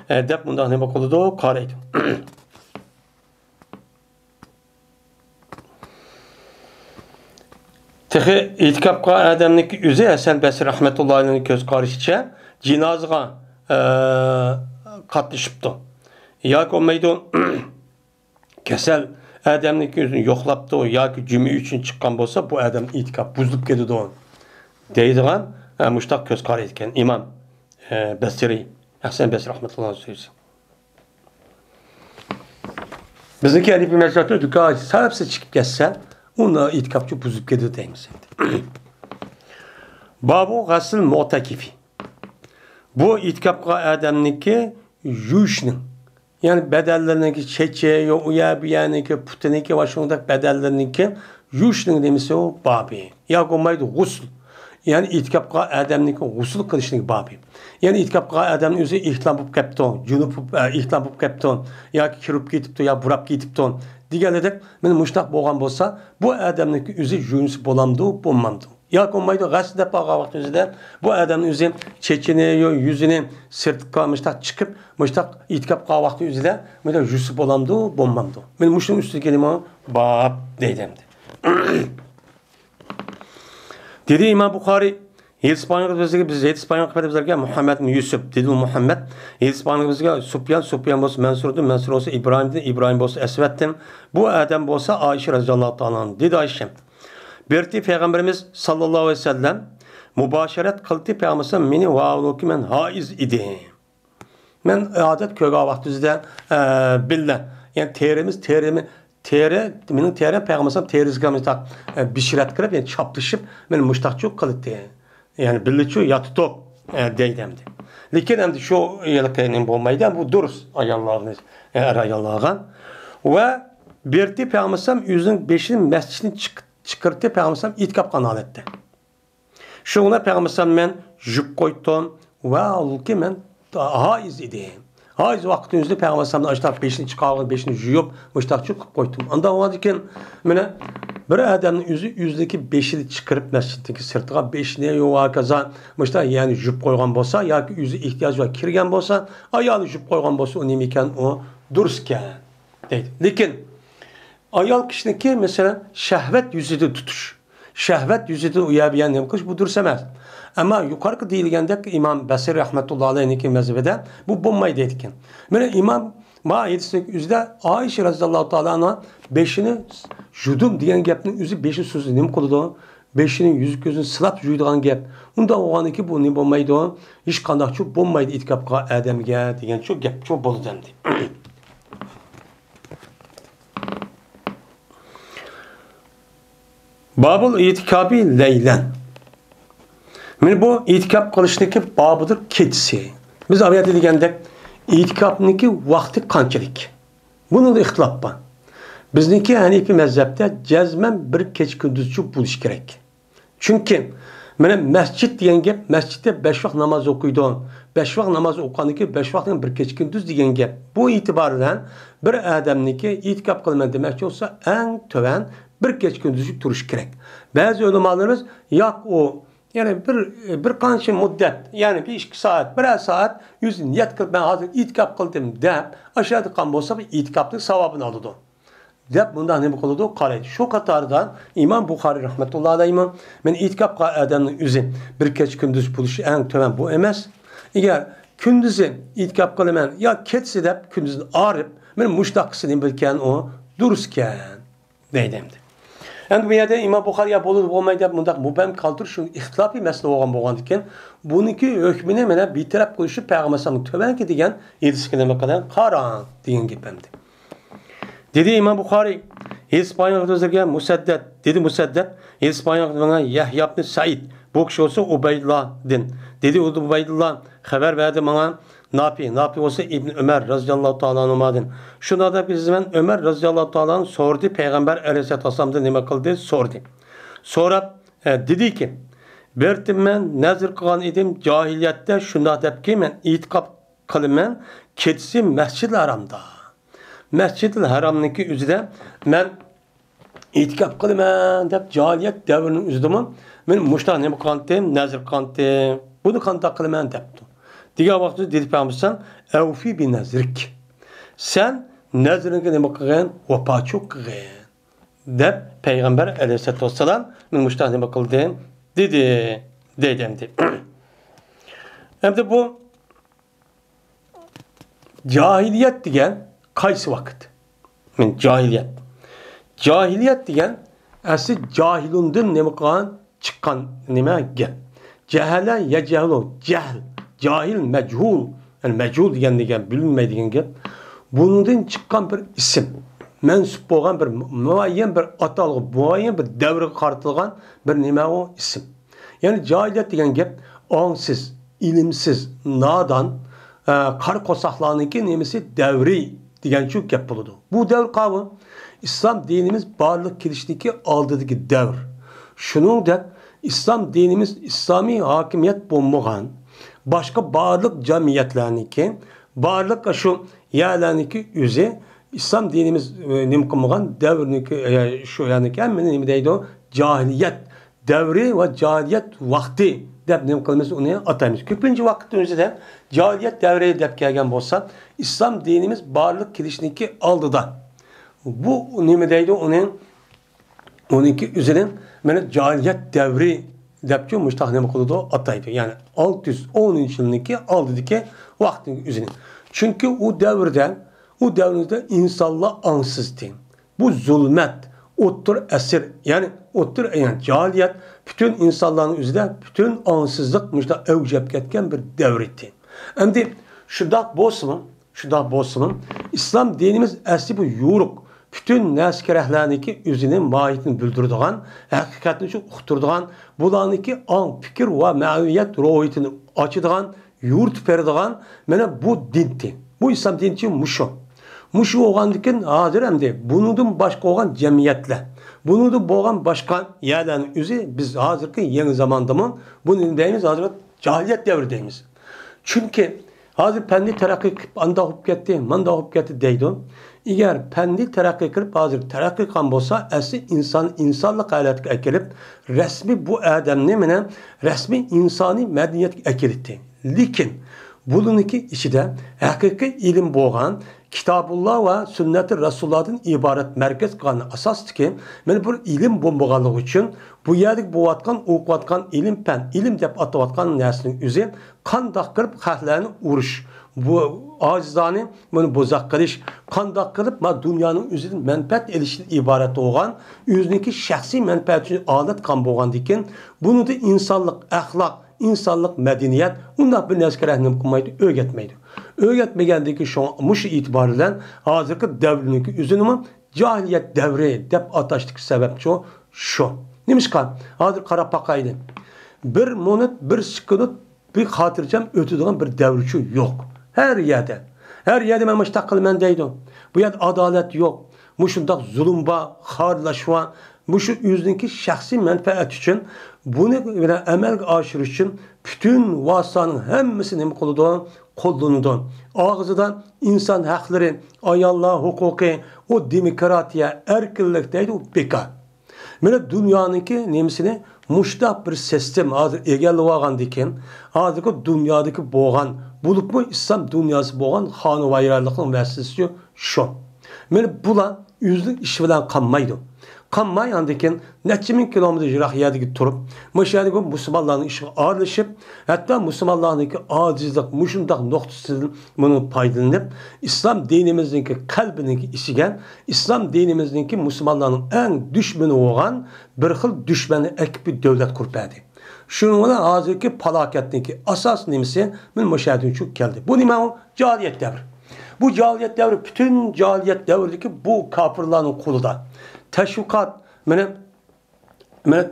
deb bunday nima qiladi? Qaraydi. Tehi itikaf qilgan adamning o'zi Hasan Basri rahmetullohi alayhi ko'z qarashicha jinozaga qatnashibdi. Yoki olmaydi kasal adamning o'zini yo'qlabdi yoki jumi uchun chiqqan bo'lsa, bu adam itikaf buzilib ketadi deydigan mushtaq ko'z qaraydi ekan İmam Basri, Hasan Basri rahmetullohi alayhi. Bizniki hanifi mazhabda duka sababsiz chiqib ketsa, uni itikafchi buzib ketadi deymiz endi. Babu g'asl mu'takifi. Bu itikaf qilgan adamniki yuyishning yani bedellerindeki çeçe, uya biyaniki, putiniki ve şundaki bedellerindeki yuşning demesi o babi. Ya komaydı gusl. Yani itikapqa adamniki gusl qilishning babi. Yani itikapqa adamning o'zi ihtilom bo'lib ketdi, junub ihtilom bo'lib ketdi, yoki kirib ketibdi, yo burab ketibdi deganidek, men mushtaq bo'lgan bo'lsa, bu adamniki o'zi yunsi bo'lamdi, bo'lmamdi. Ya komaydı g'asl deb qolgan vaqt o'zida bu adamning o'zi chechini yo yuzini sirtqa mushtaq chiqib, mushtaq itikaf qilgan vaqt o'zida men yusi bo'lamdi, bo'lmamdi. Men mushning ustiga nima bab deydimdi. Dedi İmam Buxoriy İspanyol bizga biz İspanyol qilibizlarga Muhammad ibn Yusuf dedi Muhammad İspanyol bizga Sufyan bo'lsa Mansur bo'lsa İbrahim bo'lsa Asvatdan bu adam bo'lsa Ayşe radhiyallohu ta'ala dedi Ayşe. Berti Peygamberimiz sallallahu aleyhi ve sellem mübaşeret kıldı Peygamberimiz meni vaavluki men haiz idi. Men adet köga vaqtizda billa yani tere mening terim Peygamberimiz terizga mustaq bishrat qilib yani chaplashib meni mushtaqchu qildi. Yani billichu yatib deydimdi. Lekin endi shu yilqining bo'lmaydi bu durust ayollarni ayollarga va berti Peygamberimiz o'zining 5 masjidni chiqirdi Peygamberimiz itikaf qilgan holatda. Shunga Peygamberimiz men yub qo'ydim va ulki men haiz edim. Haiz vaqtimizda Peygamberimizning ashtaq 5ni chiqarib 5ni yuyib mushtaqchi qilib qo'ydim. Unda o'adikin mana bir odamning o'zi o'zidagi 5ni chiqarib masjiddagi sirtiga 5ni yo'qaza mushtaq ya'ni yub qo'ygan bo'lsa yoki o'zi ehtiyoj va kirgan bo'lsa, ayoli yub qo'ygan bo'lsa u nima ekan u durustkan deydi. Lekin ayol kishiniki mesela şehvet yüzüde tutuş. Şehvet yüzüden uyabiyen nima qilish bu durust emas. Ama yuqorqi deyilgandek İmam Basir rahmetullohi alayhi mezhebida bu bo'lmaydi ekan. Mana İmam ayetlik yüzde Ayşe radhiyallohu ta'ala ana beşini judum degan gapning o'zi beshi so'zni nima qiladi? Beşinin yüzü gözünü silab juydigan gap. Unda o'g'aniki bu nima bo'lmaydi? Hech qanday cho'p bo'lmaydi itkobga odamga degan cho'p gap cho'p bo'ladi endi. Babul itikabi leylen. Mana bu itikab qilishniki bobidir kechsi. Biz avvalda degandek itikobniki vaqti qanchalik? Buni da ixtilof bor. Bizniki Hanifi mezhepte cezmen bir keç gündüzçü buluş gerek. Çünkü mana masjid degan gap, masjidda 5 vaqt namoz o'qiydi. 5 vaqt namoz o'qiganiki 5 vaqtdan bir keç gündüz degan gap. Bu itibardan bir odamniki itikob qilaman demoqchi bo'lsa, eng tovan bir keç gündüzü turish kerak. Bazı ulamolarimiz yo'q o yani bir qancha muddat, yani 1-2 saat, 1 saat yüz niyat qilib ben hozir itikob qildim deb, aşağıda qan bo'lsa itikobning savobini oladi. Deb bundan nima qiladi? Qaraydi. Shu qatordan İmam Buxoriy rahmetullohi alayhi men itikobga odamning o'zi bir kech kunduz bo'lishi eng to'g'ri bu emas. Agar kunduzi itikob qilaman yo ketsa deb kunduzni arib, men mushtaqsini bilgan o durustkan deydi. Endi bu yerda İmam Buxoriy bo'ladi bo'lmaydi deb bundaq mubham qoldirib shu ixtilofiy masala bo'lgan ekan, buniki hukmini mana betaraf qo'yishib payg'ambar sallallohu alayhi vasallam to'banki degan hadisga nima qilgan? Qarang degan gap endi. Dedi İmam Buxoriy, Hispaniya'da Musaddad, dedi Musaddad, Hispaniya'da Yahya ibn Said, bu kishi olsa Ubaydulloh'din. Dedi Ubaydulloh xabar berdi bana, Nafi olsa İbn Ömer radhiyallohu ta'ala anhu'dan. Şunda da bizden Ömer radhiyallohu ta'ala sordu, Peygamber aleyhissalatu vesselam'dan nima qildi? Sordu. Sonra dedi ki, bertim men nazr qilgan edim jahiliyatda shunda debki men itiqob qilaman, ketsi Masjid-i Haramda. Mescid-i Haram'niki üzerinde ben itikaf kılıman deb cahiliyet devrinin üzerinde ben muştaq nemi qantim, nazir qantim, bunu qanta kılıman debdi. Diğer vakti dedi Peygamber evfi bi nazrik. Sen nazirinki nemi qilgan, vapaçuk qilgan. Deb Peygamber aleyhissalatu vesselam ben muştaq nemi qildim dedi. Hem de bu cahiliyet degan qaysi vaqt? Men cahiliyet. Cahiliyet degan asli cahilundan nima qilgan chiqqan nima gap. Jahala yajhalu, jahl, jahil majhul, yani majhul degan bilinmaydigan gap. Bundan chiqqan bir ism, mansub bo'lgan bir muayyan bir atalg'i, muayyan bir davrga qaratilgan bir nima o ism. Yani cahiliyet degan gap ongsiz, ilimsiz, nadan, qar qo'saqlarniki nemisi davri degan şu gap bo'ladi. Bu davr qavmi İslam dinimiz barliq kelishdagi oldidagi davr. Shuningdek İslam dinimiz İslamiy hokimiyat bo'lmagan boshqa barliq jamiyatlarniki, barliq shu yerlarniki o'zi İslam dinimiz nima qilmagan davrniki shu ya'niki hammani nima deydi? Jahiliyat davri va jahiliyat vaqti deb nima qilamiz uni ataymiz. Ko'pincha vaqtning o'zida cahiliyet davri deb kelgan bo'lsa, İslam dinimiz barliq kelishniki oldida. Bu nima deydi uniki o'zining mana cahiliyet davri deb mushtaq nima qiladi ataydi. Ya'ni 610-yilniki oldidagi vaqtning o'zining. Chunki u davrda insonlar angsizdi. Bu zulmat, o'ttir asr, ya'ni cahiliyet bütün insanların üzerinde bütün ansızlık mushtaq avjab ketgan bir davr edi. Endi shundoq bo'lsin, İslam dinimiz asli bu yo'ruq, bütün naskarahlarniki o'zining mohiyatini bildiradigan, haqiqatni shu uqtiradigan, bularniki ong, fikr va ma'naviyat ro'yitini ochadigan, yurt beradigan mana bu dinti. Bu İslam dinti mushu bo'lgandikin hozir endi bundan boshqa bo'lgan jamiyatlar, bundan bo'lgan boshqa yerlarning o'zi biz hozirgi yangi zamondami buni deymiz, hozir cahiliyet davri deymiz. Çünkü hozir fanni taraqqiy qilib anda bo'lib ketdi, manda bo'lib ketdi deydi. Agar fanni taraqqiy qilib hozir taraqqiy qilgan bo'lsa, asli insonlik holatga kelib, rasmiy bu odamni mana rasmiy insoniy madaniyatga keldi. Lekin buniki ichida haqiqiy ilm bo'lgan, Kitabullah ve sünnet-i Resulullah'dan ibaret merkez kılan asas ki, men bir ilim bombalığı için bu yerdik okuvatkan ilim pen, ilim dep atavatkan nersinin üzeri kandak kırıp kahlerini uğruş. Bu acizani bunu bozak kılış, kandak kırıp ma dünyanın üzerinde menfaat elişin ibaret olan, yüzündeki şahsi menfaat için alet kan boğan diken, bunu da insanlık, ahlak, insanlık, medeniyet, ondan bir neskerehini kılmaydı, öğretmeydi. Öğretmegендeki şu muşu itibariyle hazırki devrindeki üzünümü cahiliyet devri dep ataştık sebep şu. Neymiş kan? Hazır Karapakay'dı. Bir monut, bir sıkınıt, bir hatırcam ötüdüğün bir devriçi yok. Her yerde. Her yerde ben müştak kılmen deydim. Bu yerde adalet yok. Muşundak zulümba, harlaşma, muşu yüzündeki şahsi menfaat için bunu emel aşırı için bütün vasıtanın hemmisini kolluğundan, ağzıdan insan hakları, ayallah hukuku, o demokratiya, erkillikteydi o bekar. Böyle dünyanınki nemsini muştak bir sistem hazır egelli vagan diken, hazırki dünyadaki boğan, bulup mu İslam dünyası boğan hanı vayrarlıkın vesilesi şu. Böyle bulan yüzlük iş bilen kanmaydı. Kanmay yandiken neçe min kilometre jirahiyadaki turup, meşayedeki Müslümanların işi ağırlaşıp, hatta Müslümanların acizlik, muşundak noktasının bunu paydalanıp, İslam dinimizdeki kalbindeki işigen, İslam dinimizdeki Müslümanların en düşmanı olan bir hıl düşmanı ek bir devlet kurpadı. Şununla hazırki palaketindeki asas nimesi min meşahedin çok geldi. Bu nime o cahiliyet devri. Bu cahiliyet devri, bütün cahiliyet devrideki bu kapırların kolu da. Teşvikat,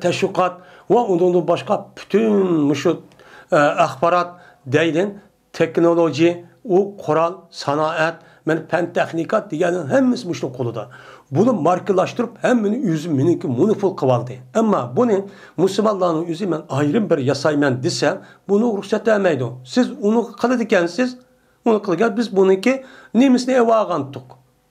teşvikat ve ondan başka bütün şu ahbarat deyin, teknoloji, o kural, sanaat, fen texnikat diyenin hemimiz müşün koluda. Bunu markalaştırıp hemini yüzü miniki monopol kıvaldı. Ama bunu Müslümanların yüzü men ayrı bir yasaymen dese bunu ruhsat etmeydi. Siz onu kılıdıken onu kılıdıken biz bununki nemisini evağantık.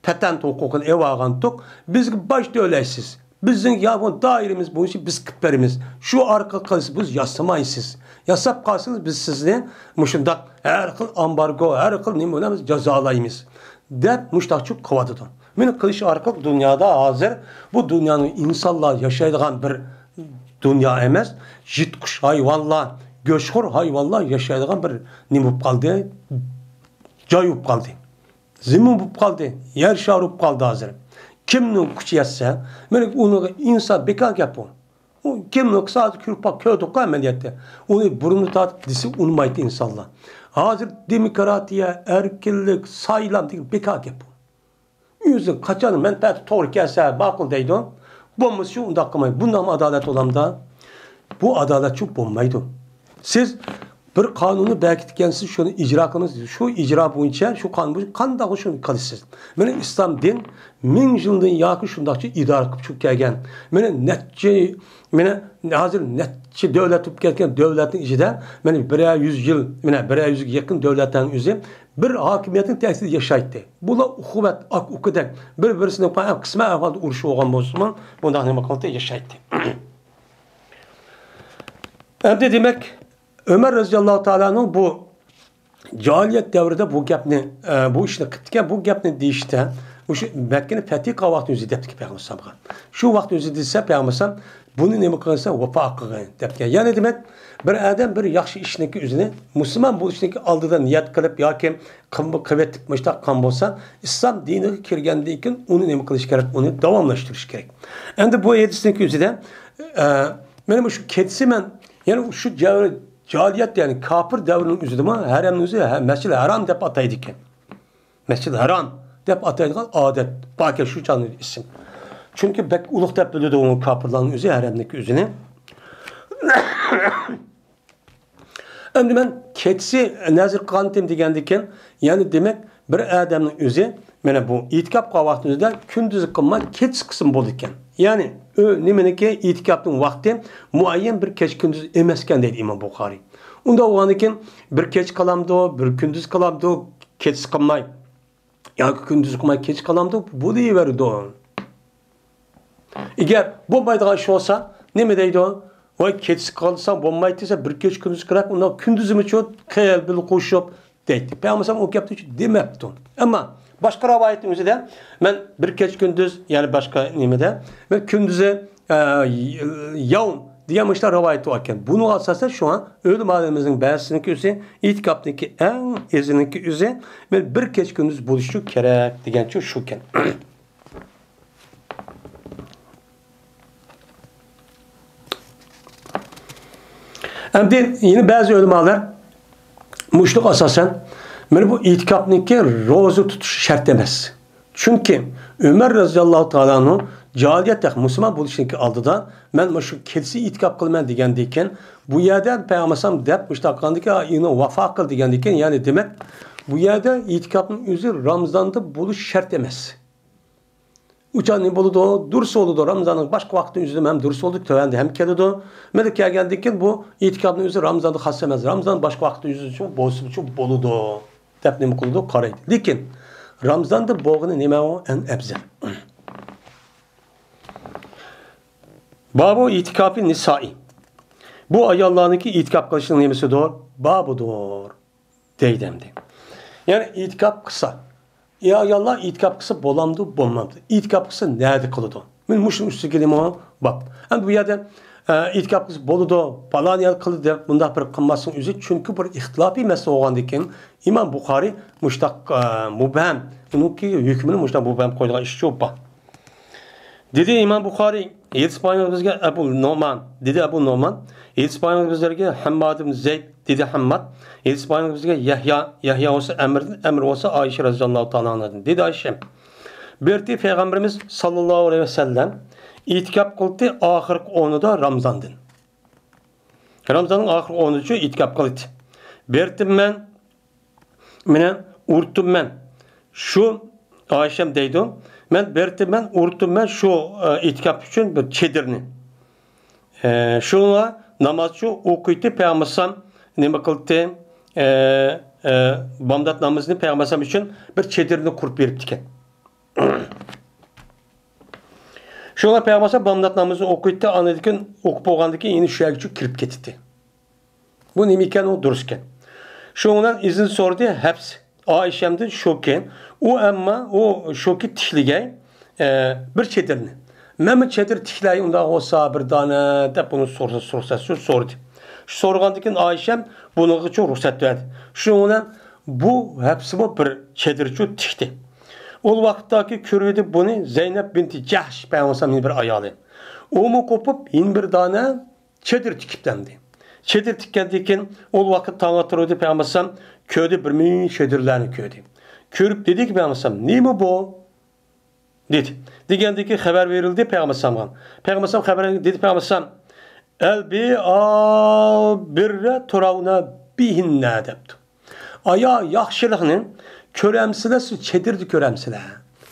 Patent hukukunu evağantık. Biz başta öyleysiz. Bizim ya bu dairemiz bu işi biz kıplarımız. Şu arka kalısı biz yasamayız siz. Yasap kalsınız biz sizden muşundak her kıl ambargo, her kıl neyimiz cezalayımız. Dep muştakçı kovadıdı. Benim kılıç arka dünyada hazır. Bu dünyanın insanlar yaşayan bir dünya emez. Jitkuş hayvanlar, göçhur hayvanlar yaşayan bir nimup kaldı. Cayup kaldı. Zemin bup kaldı. Yer şarup kaldı hazır. Kimnin kuçu yetse, onu insan bekar yapıyor. Kimlik sadece kürpak köydük ameliyette. Onu burnu tat disi unmaydı insanlar. Hazır demokratiya, erkillik, sayılan diye bekar yapıyor. Yüzün kaçanın menfaati doğru gelse bakıl deydi. Bombası şu unda akımaydı. Bundan mı adalet olan da? Bu adalet çok bombaydı. Siz bir kanunu belki dikensiz şunu icra kılınız. Şu icra boyunca şu kanun boyunca kan da şunu kalırsız. Benim İslam din min yıldan yakın şundakçı idare küçük gelgen. Benim netçe hazır netçe devlet tüpkerken devletin içinde benim 100 yıl 100 yakın devletten üzeri bir hakimiyetin tesiri yaşaydı. Bu da kuvvet ak ukudan birisinin payı kısmı evvelde uğraşı olan Müslüman bundan ne makalta yaşaydı. Hem de demek Ömer radıyallahu teala'nın bu cahiliyet devrinde bu gapni bu işini kıtken bu gapni deyişte bu şu Mekke'nin fethi kavakti yüzü depti Peygamber sabıqa. Şu vakit yüzü deyse Peygamber bunu ne kılsa vefa hakkı depti. Yani demek bir adam bir yaxşı işindeki üzerine Müslüman bu işindeki aldığı niyet kılıp ya ki kuvvetlik müştak kan bolsa İslam dinine kirgendiyken onu ne kılış gerek onu devamlaştırış gerek. Hem bu hadisindeki üzerine benim şu kedisi yani şu cahiliyet yani kafir devrinin üzerinde haramın üzerinde Mescid-i Haram dep ataydı ki. Mescid-i Haram dep ataydı adet. Bakı şu canlı isim. Çünkü bek uluk dep bilirdi onun kafirlerin üzerinde haramdaki üzerine. Ömrü ben ketsi nazir kanıtım degendiyken yani demek bir adamın üzerinde bu itikap kavvaktığınızda kündüzü kılmak ketsi kısım bolurken. Yani nemeneki itikapın vakti muayyen bir keç gündüz emesken deydi İmam Bukhari. Onda o anıken bir keç kalamdı, bir gündüz kalamdı, keç kılmay. Yani gündüz kılmay keç kalamdı, bu deyiverdi o. Eğer bombaydı şu olsa, ne mi deydi o? Vay keç kalsa, bombaydıysa bir keç gündüz kırak, ondan gündüzümü çok kıyal bil koşup deydi. Peygamber o yaptığı için demepti. Ama Başka ravayetin özüde ben bir keç gündüz yani başka nimede ve gündüze yavm diyemişler rivayeti varken bunu asasen şu an ölüm alemimizin bahsindeki üzeri itikaptaki en ezininki üzeri ve bir keç gündüz buluşu gerek diyen şuken. Hem de yine bazı ölümalar muşluk asasen yani bu itikapniki rozu tutuş şart demez. Çünkü Ömer radıyallahu ta'ala'nın cahiliyetteki Müslüman buluşundaki aldıda ben şu kelsi itikap kılman degandeyken bu yerden peygambersam dep müştakandaki yine vafa kıl degandeyken yani demek bu yerde itikapın üzeri Ramazan'da buluş şart demez. Uçan ne buludu, dursa oludu Ramazan'ın başka vakti üzeri hem dursa olduk tövende hem kelidu. Melike geldikten bu itikapın üzeri Ramazan'da hassemez. Ramazan başka vakti üzeri için bolsun için boludu. Dep ne kıldı karaydı. Lakin Ramazan'da boğunu neme o en ebzel. Babu itikafi nisai. Bu ayallarındaki itikap kılışının nemesi doğru. Babudur. Deydemdi. Yani itikap kısa. Ya ayallar itikap kısa bolamdı, bolmamdı. İtikap kısa nerede kılıdı? Ben muşun üstü kelime o bab. Yani bu yerde itikap kısa boludu, falan yer kılıdı deyip bunda bir kılmasın üzü. Çünkü bir ihtilafi mesele oğandayken İmam Bukhari muştak mubhem. Bununki hükmünü muştak mubhem koyduğu işçi o bab. Dedi İmam Bukhari, yetişpanyalı bizge Ebu Numan, dedi Ebu Numan, yetişpanyalı bizlerge Hammad ibn Zeyd, dedi Hammad, yetişpanyalı bizge Yahya olsa Emr olsa Ayşe radıyallahu ta'ala anladın. Dedi Ayşe, berti Peygamberimiz sallallahu aleyhi ve sellem itikap kıldı ahirki onu da Ramazan'dın. Ramazan'ın ahirki onucu itikap kıldı. Bertim men, urtum men, şu Ayşem deydim, ben urtum şu itikap için bir çedirni. Şuna namazçı okuydu peygambersam ne kıldı? Bamdat namazını peygambersam için bir çedirni kurup veriptiken. Şuna peygambersam bamdat namazını okuydu anladıkken okup oğandaki yeni şüyagıcı kirip getirdi. Bu nemiken o durusken. Şundan izin sordu hepsi. Ayşem'de şoken o ama o şoki tişlige bir çedirni. Mehmet çedir tişleyi onda olsa bir tane de bunu sorsa sordu. Sorgandıkken Ayşem bunu çok ruhsat verdi. Şundan bu hepsi bu bir çedirçi tişti. O vakittaki körüydü bunu Zeynep binti Cahş Peygamber'in bir ayalı. O mu kopup yine bir tane çedir tikiplendi. Çedir tikkendiyken o vakit tanıtırdı Peygamber'in köyde bir min şedirlerini köyde. Körüp dedi ki Peygamber'im ne mi bu? Dedi. Digendeki haber verildi Peygamber'e. Peygamber'e haber dedi Peygamber'e el bi al birre turavna bihinne depti. Aya yaxşılığının köremsilesi çedirdi köremsile.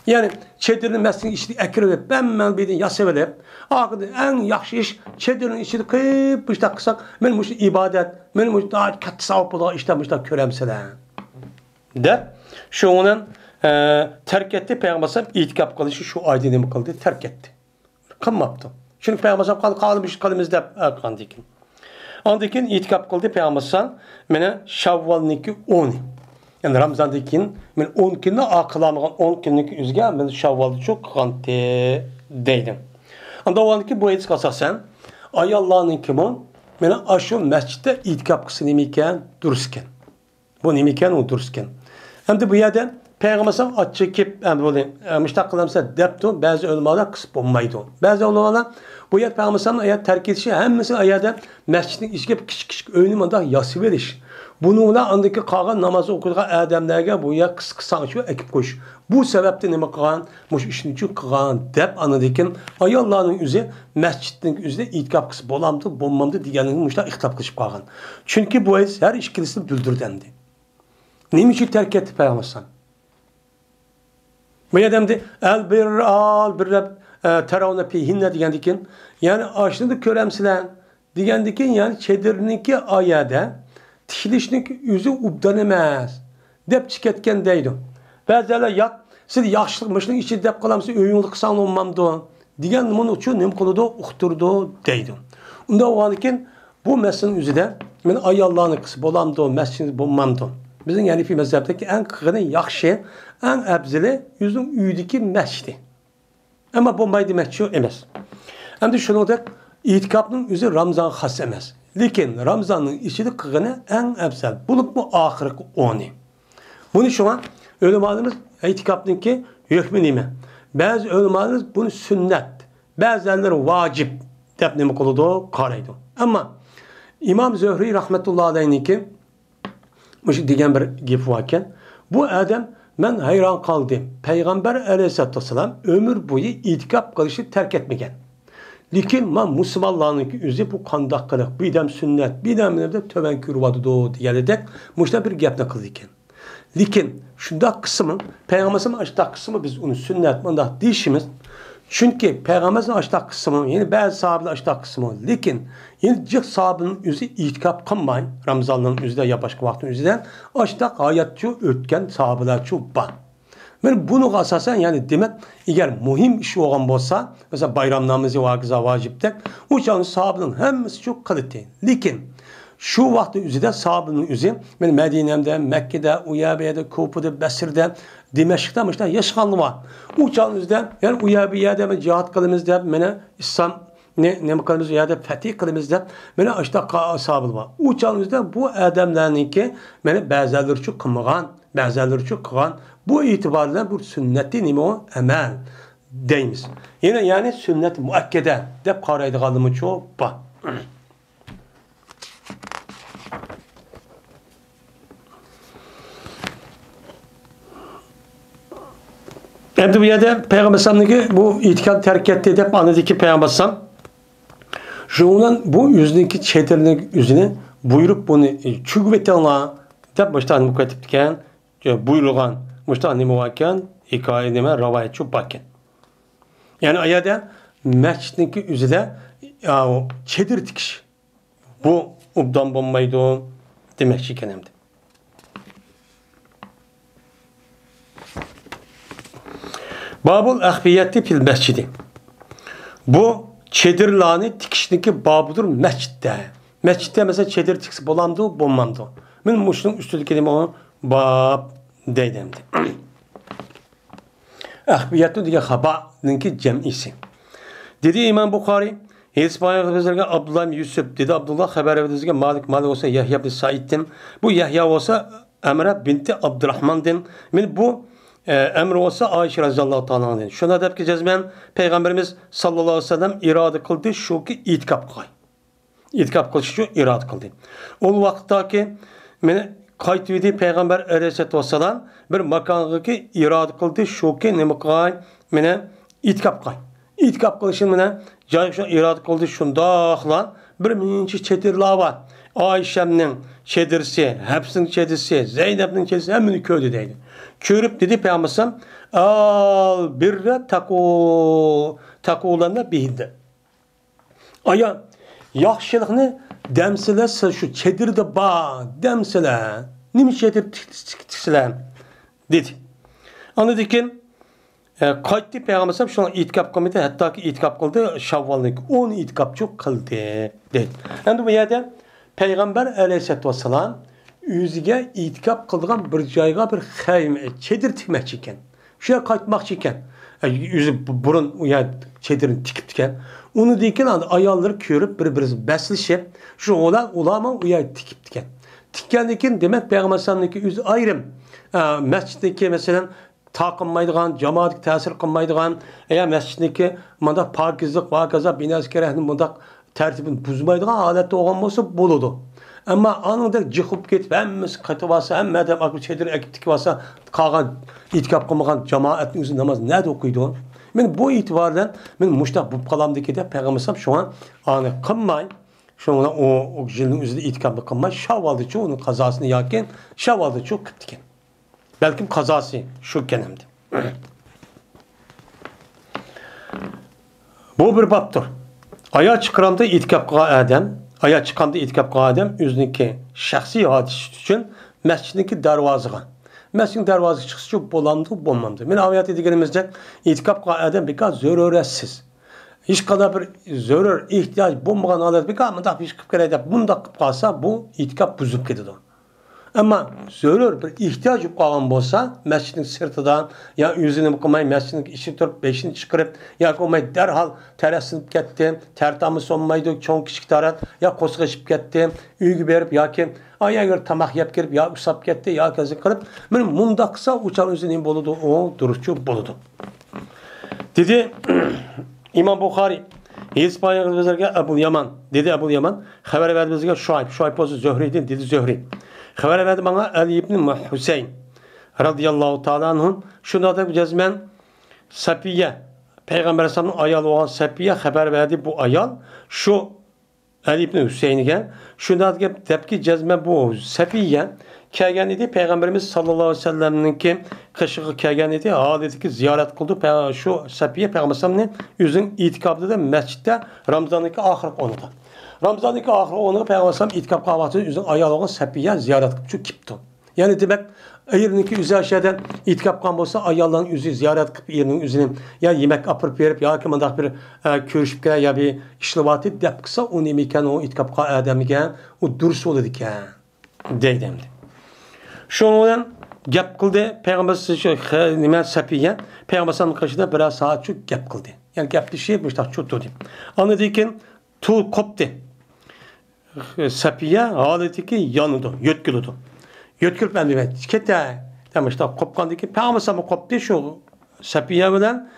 Yani çedirin meslini içti ekirip ben bir yasevelip akıdı en yaxşı iş çedirin içti kıyıp işte kısak benim işte ibadet benim işte daha katı savap ola işte köremsile. De şu onun terk etti Peygamber itikap kılışı şu aydınımı kıldı terk etti. Kılmaptı. Çünkü Peygamber kalmış kalimizde kandikin. Andikin itikap kıldı Peygamber mene Şavval'niki 10. Yani Ramazan'dakin men 10 günde akılamıgan 10 günlük üzge men Şavval'da çok kante deydim. Anda oğandaki bu etik asasen ay Allah'ın kimin men aşı mescitte itikap kısı nemiken durusken. Bu nemiken o durusken. Hem de bu yerde Peygamber'e at çekip böyle müştak kılamsa depto bazı ölmalar kısıp olmaydı. Bazı ölmalar bu yer Peygamber'in ayet terk edişi hem mesela ayette mescidin işkep küçük önümünde yası veriş. Bununla andaki kalan namazı okuduğu adamlarga bu ya kısa şu ekip koş. Bu sebepten nima qilgan, mush ishni uchun qilgan deb anadikin ayollarning o'zi masjidning o'zida itikaf qilib bo'lamdi, bo'lmamdi deganini mushlar ixtilof qilib qolgan. Chunki bu har ikkilisini bildirdi. Nima uchun tark etdi payg'ambar? Bu odamda al bir taravna fihinna degandikin, ya'ni ashni ko'ramsizlar degandikin, ya'ni chedirniki oyada tishilishning o'zi ubdan emas deb chiqatgan deydi. Ba'zilar yo'q, siz yaxshilikmishning ichida deb qolamsiz, o'yingni qilsang olmamdi degan nima uchun nim qiladi, uqtirdi deydi. Unda o'g'anikin bu masalaning o'zida men ayollarni qilib bo'lamdi, masjid bo'lmamdi Bizim Hanefi mezhebdeki en kıgını yaxşı, en ebzili yüzün üydeki mescidi. Ama Bombay demekçi emas. Hem de şunu da itikapның yüzü Ramazan xas emas. Lekin Ramazanның içinde kıgını en ebzel. Bulup bu ahirki onu. Bunu şu an ölümanımız itikapның ki hükmü nime. Bazı ölümanımız bunu sünnet. Bazıları vacip. Dep nime kılıdı, karaydı. Ama İmam Zöhri rahmetullahi aleyhi ki bu diyen bir gip varken bu adam ben hayran kaldım. Peygamber aleyhisselatü vesselam ömür boyu itikap kılışı terk etmegen. Lekin man Müslümanların yüzü bu kandaklık, bir dem sünnet, bir dem de töven kürvadı diyerek muşta bir gapne kıldı iken. Lekin şunda kısmın, Peygamberimizin açtığı kısmı biz onu sünnet manda deyişimiz. Çünkü Peygamberimizin açtığı kısmı, yani bazı sahabeler açtığı kısmı. Lekin yani cık sahabenin yüzü itikap kılmayın. Ramazan'ın yüzü de ya başka vaktin yüzüden açtığı hayatçı ötken sahabeler çok var. Ben bunu asasen yani demek eğer mühim iş olan olsa mesela bayramlarımızı vacipte o zaman sahabenin hepsi çok kalite. Lekin şu vakti üzerinde sahabenin üzeri ben Medine'de, Mekke'de, Uyabiye'de, Kufu'da, Besir'de, Dimeşk'te işte yaşanlı var. O zaman üzerinde yani Uyabiye'de cihat kılımızda bana İslam ne kılımız ya da fetih kılımızda bana işte sahabe var. O zaman üzerinde bu adamların ki bana bazıları çok kılmagan, bazıları çok kılan bu itibarla bu sünneti nime o emel deyimiz. Yine yani sünnet muakkede dep karaydıqalımı çok var. Endi bu yerda Peygamberimizdeki bu itikad terk etti dep anladı ki Peygamberimiz şundan bu yüzündeki çetirinin yüzüne buyurup bunu çügvetenla dep baştan mukatipken buyurulgan muşta nime varken hikaye nime rivayet çok bakın. Yani ayada mescidindeki üzere çedir dikiş. Bu obdan bombaydı demek şikenemdi. Babul ahfiyeti fil mescidi. Bu çedirlani dikişindeki babudur mescitte. Mescitte mesela çedir dikisi bolandı, bommandı. Ben muşunun üstündeki kelime o bab deydemdi. Ahbiyatı diye habanınki cem'isi. Dedi İmam Bukhari, Hadis Peygamber'e Abdullah bin Yusuf dedi Abdullah haber verdi ki Malik olsa Yahya bin Said'dim. Bu Yahya olsa Emre binti Abdurrahman'dım. Yani bu Emre olsa Ayşe radıyallahu ta'ala anh'ın. Şuna da ki cezmen Peygamberimiz sallallahu aleyhi ve sellem irade kıldı şu ki itikap kıldı. İtikap kılışı şu irade kıldı. O vakittaki kayıtvidi Peygamber aleyhisselatü vesselam bir makamdaki irade kıldı şu ki ne makay mene itikap kıldı. İtikap kılışın mene cayşan irade kıldı şundakla bir minci çetirla var. Ayşem'nin çedirsi, hepsinin çedirsi, Zeynep'nin çedirsi hemini köyde deydi. Körüp dedi Peygamber'im al birre takulanla bihinde. Aya yaxşılıqni demsilə şu çedirde ba demsilə nimi çedir tiksilə dedi. Anladı ki kayıttı Peygamber'im şu an itikap kıldı hatta ki itikap kıldı Şavval'daki 10 itikap çok kıldı dedi. Yani bu yerde Peygamber aleyhisselatü vesselam yüzüge itikap kıldıgan bir cayga bir xeyme çedir tikmek iken şuraya kaytmak iken yüzü burun ya çedirin tikip tiken onu deyken ayalları körüp birbirisi beslişip şu ulama uya tikip tiken tikkendeki demek Peygamber'deki yüzü ayrım mescitteki mesela takınmaydıgan, cemaatlik tesir kılmaydıgan eğer mescitteki manda pakizlik vakaza binaz kerehnin manda tertibini buzmaydıgan halette olan olsa buludu. Ama anında çıkıp git hemmesi katı varsa hem de akıl çedir ekiptiki varsa kalan itikap kılmagan cemaatin üzerinde namaz nerede okuydu? Ben bu itibardan ben muşta bu kalamdaki de Peygamberim şu an anı kılmayın. Şu an o jilin üzerinde itikaplı kılmayın. Şavvaldı çoğu onun kazasını yakken şavvaldı çoğu kıptiken. Belki kazası şu kenemdi. Bu bir baptır. Aya çıkaranda itikap kılan aya çıkanda itikap kılan üzerindeki şahsi hadis için mescidindeki darvazıga. Mescidin darvazı çıkışı çok bolandı, bulmadı. Ben aviyat edildiğimizde itikap kılan birkaç zöreretsiz. Hiç kadar bir zörer ihtiyaç bulmadan alet birkaç mıdak bir kıpkırayda bunda kalsa bu itikap buzup gidiyor. Ama zörür bir ihtiyaç qalğan bolsa, məscidin sırtıdan ya yüzünü qılmay məscidin içi turib beşini çıqırıb ya qılmay dərhal tərəsinib ketdi, tərtamı sonmaydı, çoğ kiçik tarat ya qosqışıb ketdi, uyğu berib yoki ayağa tamaq yeb kirib ya usab ketdi ya kəzi qılıb, men munda qısa uçan özünün boludu, o duruşçu boludu. Dedi İmam Buxari Hadis paylaşan bizlerge Ebu Yaman dedi Ebu Yaman haber verdi bizlerge Şuayb olsa Zöhri'den dedi Zöhri. Haber verdi bana Ali ibn Hüseyin radıyallahu ta'ala anh'ın şunda da cezmen Safiye Peygamber Aleyhisselam'ın ayalı olan Safiye haber verdi bu ayal şu Ali ibn Hüseyin'e şunda da tepki cezmen bu Safiye kelgan idi Peygamberimiz sallallahu aleyhi ve sellem'ninki kışığı kelgan idi adetiki ziyaret kıldı şu Safiye Peygamberimiz yüzün itikabında da mescitte Ramazan'daki ahir konuda. Ramazan'daki ahir onu Peygamberimiz itikab kahvaltı yüzün ayağı Safiye ziyaret kılıp şu kipti. Yani demek eğerinki yüzü aşağıdan itikab kan bolsa ayağların yüzü ziyaret kılıp yerinin yüzünü ya yemek apırıp verip ya ki mandak bir körüşüp ya bir işlevatı dep kısa o nemiken o itikab kan ademiken o dursu oldu diken deydemdi. Şundan gap qildi Peygamber nima Safiye Peygamberning qarshida bir saat şu gap qildi. Yani gapni şey müştaq çuttu deb. Anladıyken tu kopdi. Safiye haletiki yanıdı, yötkülüdü. Yötkülüp ben demek kete demişler kopqandaki Peygamber kopdi şu Safiye bilen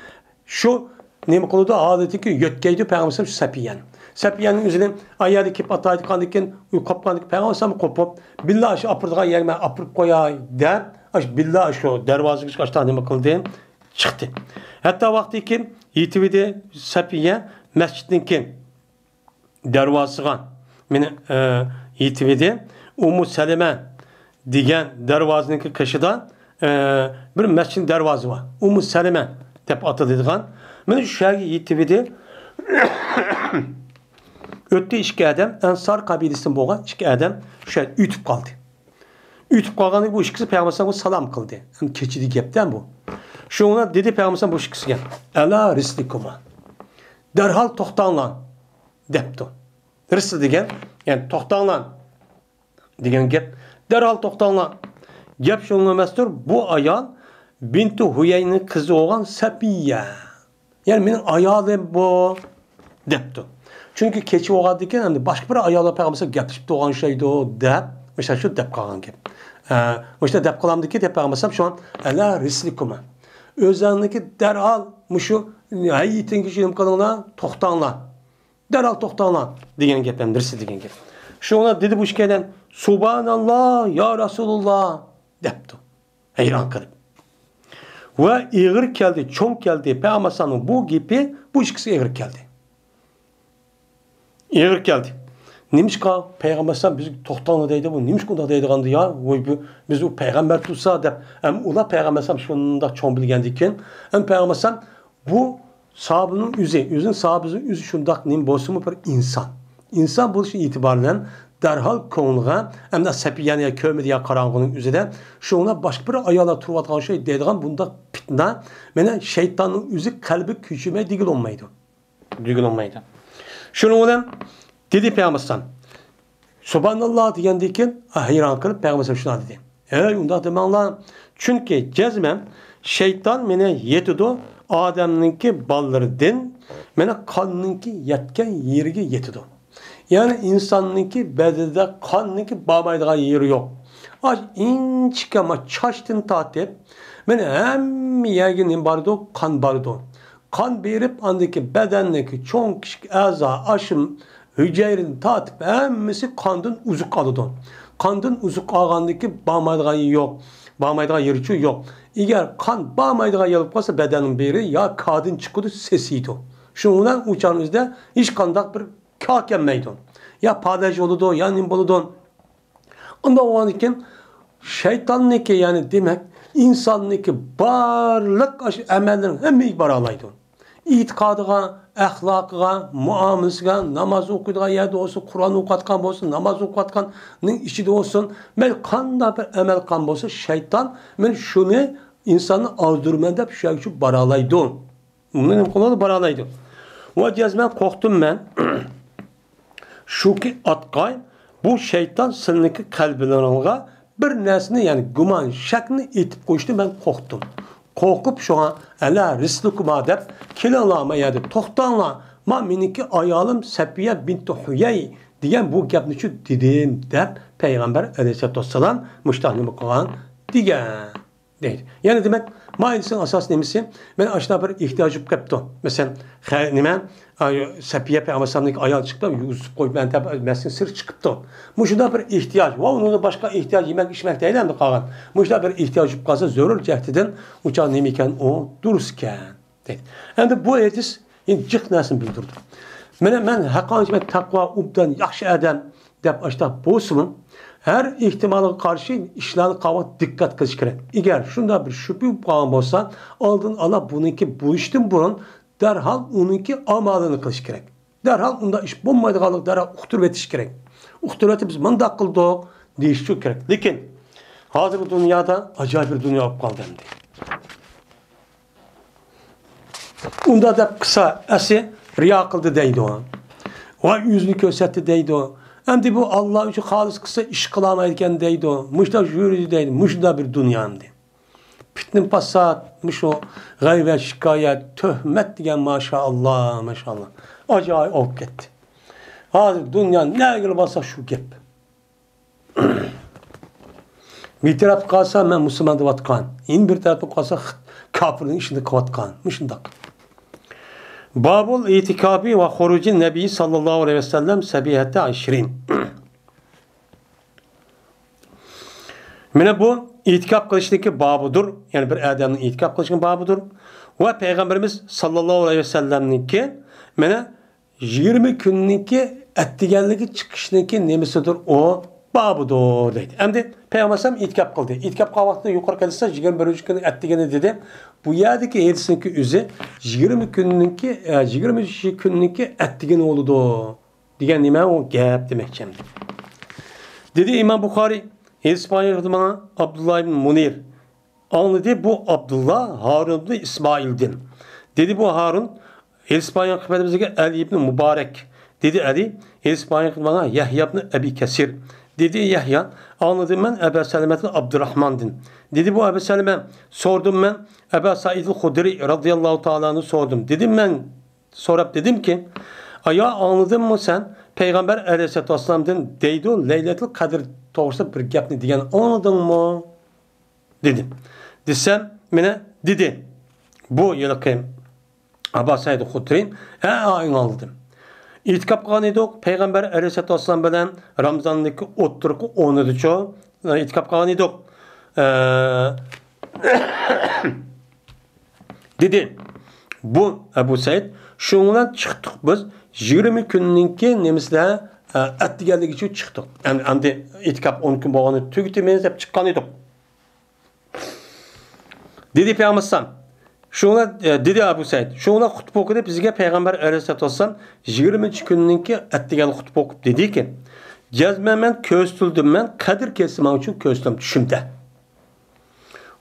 şu nima qildi haletiki yötkeydi Peygamber şu Safiye'nin. Safiye'nin üzerine ayağı dikip ataydı kandikken kopqandık Peygamber kopup billah şu apırdığa yerime apırıp koyay der. Billah şu dervazı açtı nima qildi çıktı. Hatta vakti ki yitividi Safiye mescidinki dervazıga meni yitividi Ummu Seleme degan dervazınınki kışıda bir mescidin dervazı var. Ummu Seleme deb atadigan. Meni şu yerga yitividi Ötdi iki adam, Ensar kabilesinden boğan iki adam şöyle ütüp kaldı. Ütüp kalğanda bu ikisi Peygamber'e salam kıldı. Hem keçidi gepten bu. Şuna dedi Peygamber'e bu ikisi Ela rislikuma. Derhal toxtanlan depti. Risli degen, yani toxtanlan degen gep. Derhal toxtanlan. Gep şunun emestir, bu ayal Binti Huyey'nin kızı olan Safiye. Yani benim ayalım bu depti. Çünkü keçi oğadıkken hem başka bir ayağla Peygamber'e gapışıp doğan şeydi o dep. Mesela şu dep kalan gibi. Mesela dep kalamdaki dep Peygamber'e şu an Ela rislikuma. Özlerindeki derhal muşu hayyitin kişinin kanına toxtanla. Derhal toxtanla degen gepem birisi degen gep. Şu ona dedi bu işkeden Subhanallah ya Resulullah depti. Heyran kılıp. Ve ağır geldi, çok geldi Peygamber'in bu gibi bu ikisi ağır geldi. Ağır geldi. Nimişka Peygamber'den biz toxtanlı deydi bu. Nimişka deydi gandı ya. Biz o Peygamber tutsa da hem ula Peygamber'den şunda çok bilgendikken hem Peygamber'den bu sahabının yüzün sahabının yüzü şundak nim bosumu bir insan. İnsan bu için itibariyle derhal konuğa hem de Safiye'nin ya kömedi ya karanlığının yüzüde şuna başka bir ayala turvatkan şey deydiğin bunda fitna mene şeytanın yüzü kalbi küçüme digil olmaydı. Digil olmaydı. Şunun olan dedi Peygamber'den Subhanallah diyendiyken hayran kalıp Peygamber şuna dedi. Onda demenler çünkü cezmem şeytan mene yetidu Adem'ninki ballarıdan mene kanınki yetken yerige yetidu. Yani insanınki bedelde kanınki bağmaydığı yeri yok. Az inçik ama çaştın tatip mene hem yerginin bardo kan bardo. Kan berip andaki bedendeki çok küçük aza aşım hücrenin tatip hemmisi kandın uzuk alıdın. Kandın uzuk ağandaki bağmaydığı yok. Bağmaydığı yeri yok. Eğer kan bağmaydığı yeri olsa bedenin biri ya kadın çıkıdı sesiydi. Şundan uçağımızda hiç kandak bir kak yenmeydi. Ya padaj oludu ya nim oludu. Onda o an iken şeytanın ki yani demek insanın ki barlık emellerin hemi baralaydı. İtikadıga, ahlakıga, muamelesiga, namaz okuyduğu yerde olsun, Kur'an okutkan olsun, namaz okutkanın işi de olsun. Ben kanda bir emel kan olsa şeytan ben şunu insanı azdırmada bir şey şu baralaydı. Bunun konuda baralaydı. O cezmen korktum ben. Şu ki atkay bu şeytan seninki kalbinlerine bir narsani, ya'ni gumon, shakni etib qo'yishni men qo'rqdim. Qo'rqib shunga ala rislikuma deb kelinglar, ya'ni to'xtanglar. Ma meniki ayolim Safiya bint Huyay degan bu gapni shu dedim deb payg'ambar alayhisolatu vassalam mushtahni qilgan degan deydi. Ya'ni demak, maylisin asas nemisi? Men aşağı bir ihtiyacım kaptım. Mesela nima Safiya peygamberlik ayol chiqdi, Yusuf qo'yib men tabiatmasdan sir chiqibdi. Muşunda bir ihtiyaç. Va onun başka ihtiyaç yemek içmek değil mi qolgan? Muşunda bir ihtiyacım qalsa zarur cəhdidən uçaq nima ekan o duruskan deydi. Endi bu hadis jiq narsani bildirdi. Men haqiqatan taqvo ubdan yaxshi adam deb aşağı bo'lsin. Her ihtimale karşı işlerini kavat dikkat qilish kerak. Eğer şunda bir şüphe qolgan bo'lsa, oldin ala buniki bu işten burun derhal onunki amalını qilish kerak. Derhal unda iş bo'lmaydiganlik derhal uqtirib etish kerak. Uqtirib biz mundaq qildik deyish kerak. Lekin hozir bu dünyada acayip bir dünya olib qoldi endi. Unda da qısa asi riyo qildi deydi o. Va yüzünü ko'rsatdi deydi o. Endi bu Allah için halis kısa iş kılamayken deydi o. Muşta jüridi deydi. Muşta bir dünyamdı. Fitnin pasat, muş o gayret, şikayet, töhmet diyen maşallah, maşallah. Acayip olup gitti. Hazır dünyanın ne ilgili basa şu gep. Bir taraf kalsa ben Müslüman vatkan. Yine bir taraf kalsa kafirin işini kavatkan. Muşundak. Babul itikabi ve huruci Nebi sallallahu aleyhi ve sellem sebihette aşirin. Mene bu itikap kılışındaki babudur. Yani bir adamın itikap kılışının babudur. Ve Peygamberimiz sallallahu aleyhi ve sellem'ninki mene 20 günlüki ettigenliki çıkışındaki nemisidir o babudur deydi. Hem de Peygamber itikap kıldı. İtikap kavakta yukarı kalırsa 21 gün ettigeni dedi. Bu yerdeki eğrisinki üzü 20 günlüki ettigeni oldu. Diyen nime o gap demekçemdi. Dedi İmam Bukhari İspanya'da bana Abdullah ibn Munir anladı, bu Abdullah Harun ibn İsmail'din. Dedi bu Harun İspanya kıfedimizdeki Ali ibn Mübarek. Dedi Ali İspanya bana Yahya ibn Ebi Kesir. Dedi Yahya anladım ben Ebu Seleme'den Abdurrahman'din. Dedi bu Ebu Seleme sordum ben Ebu Said el-Hudri radıyallahu ta'ala'nı sordum. Dedim ben sorup dedim ki ya anladın mı sen Peygamber aleyhisselatü vesselam'dan deydi o Leyletul Kadir doğrusu bir gapni diyen anladın mı? Dedim. Desem mene dedi bu yılki Ebu Said el-Hudri anladım. İtikap qilgan edik. Peygamber aleyhissalatu vesselam bilan Ramazondagi o'ttirqi 10-da itikap qilgan edik. Dedi bu Ebu Said şundan chiqdik biz 20 kunninki nemislar atdiganligi uchun chiqdik. Endi itikap 10 kun bo'lgani tugitimiz deb chiqqan edik. Dedi Peygamber şuna dedi Ebu Said, şuna hutbe okudu bizge Peygamber aleyhissalatu vesselam 20 kunninki atdigan hutbe okup dedi ki cezmemen köstüldüm ben Kadir kesmem için köstüm düşümde.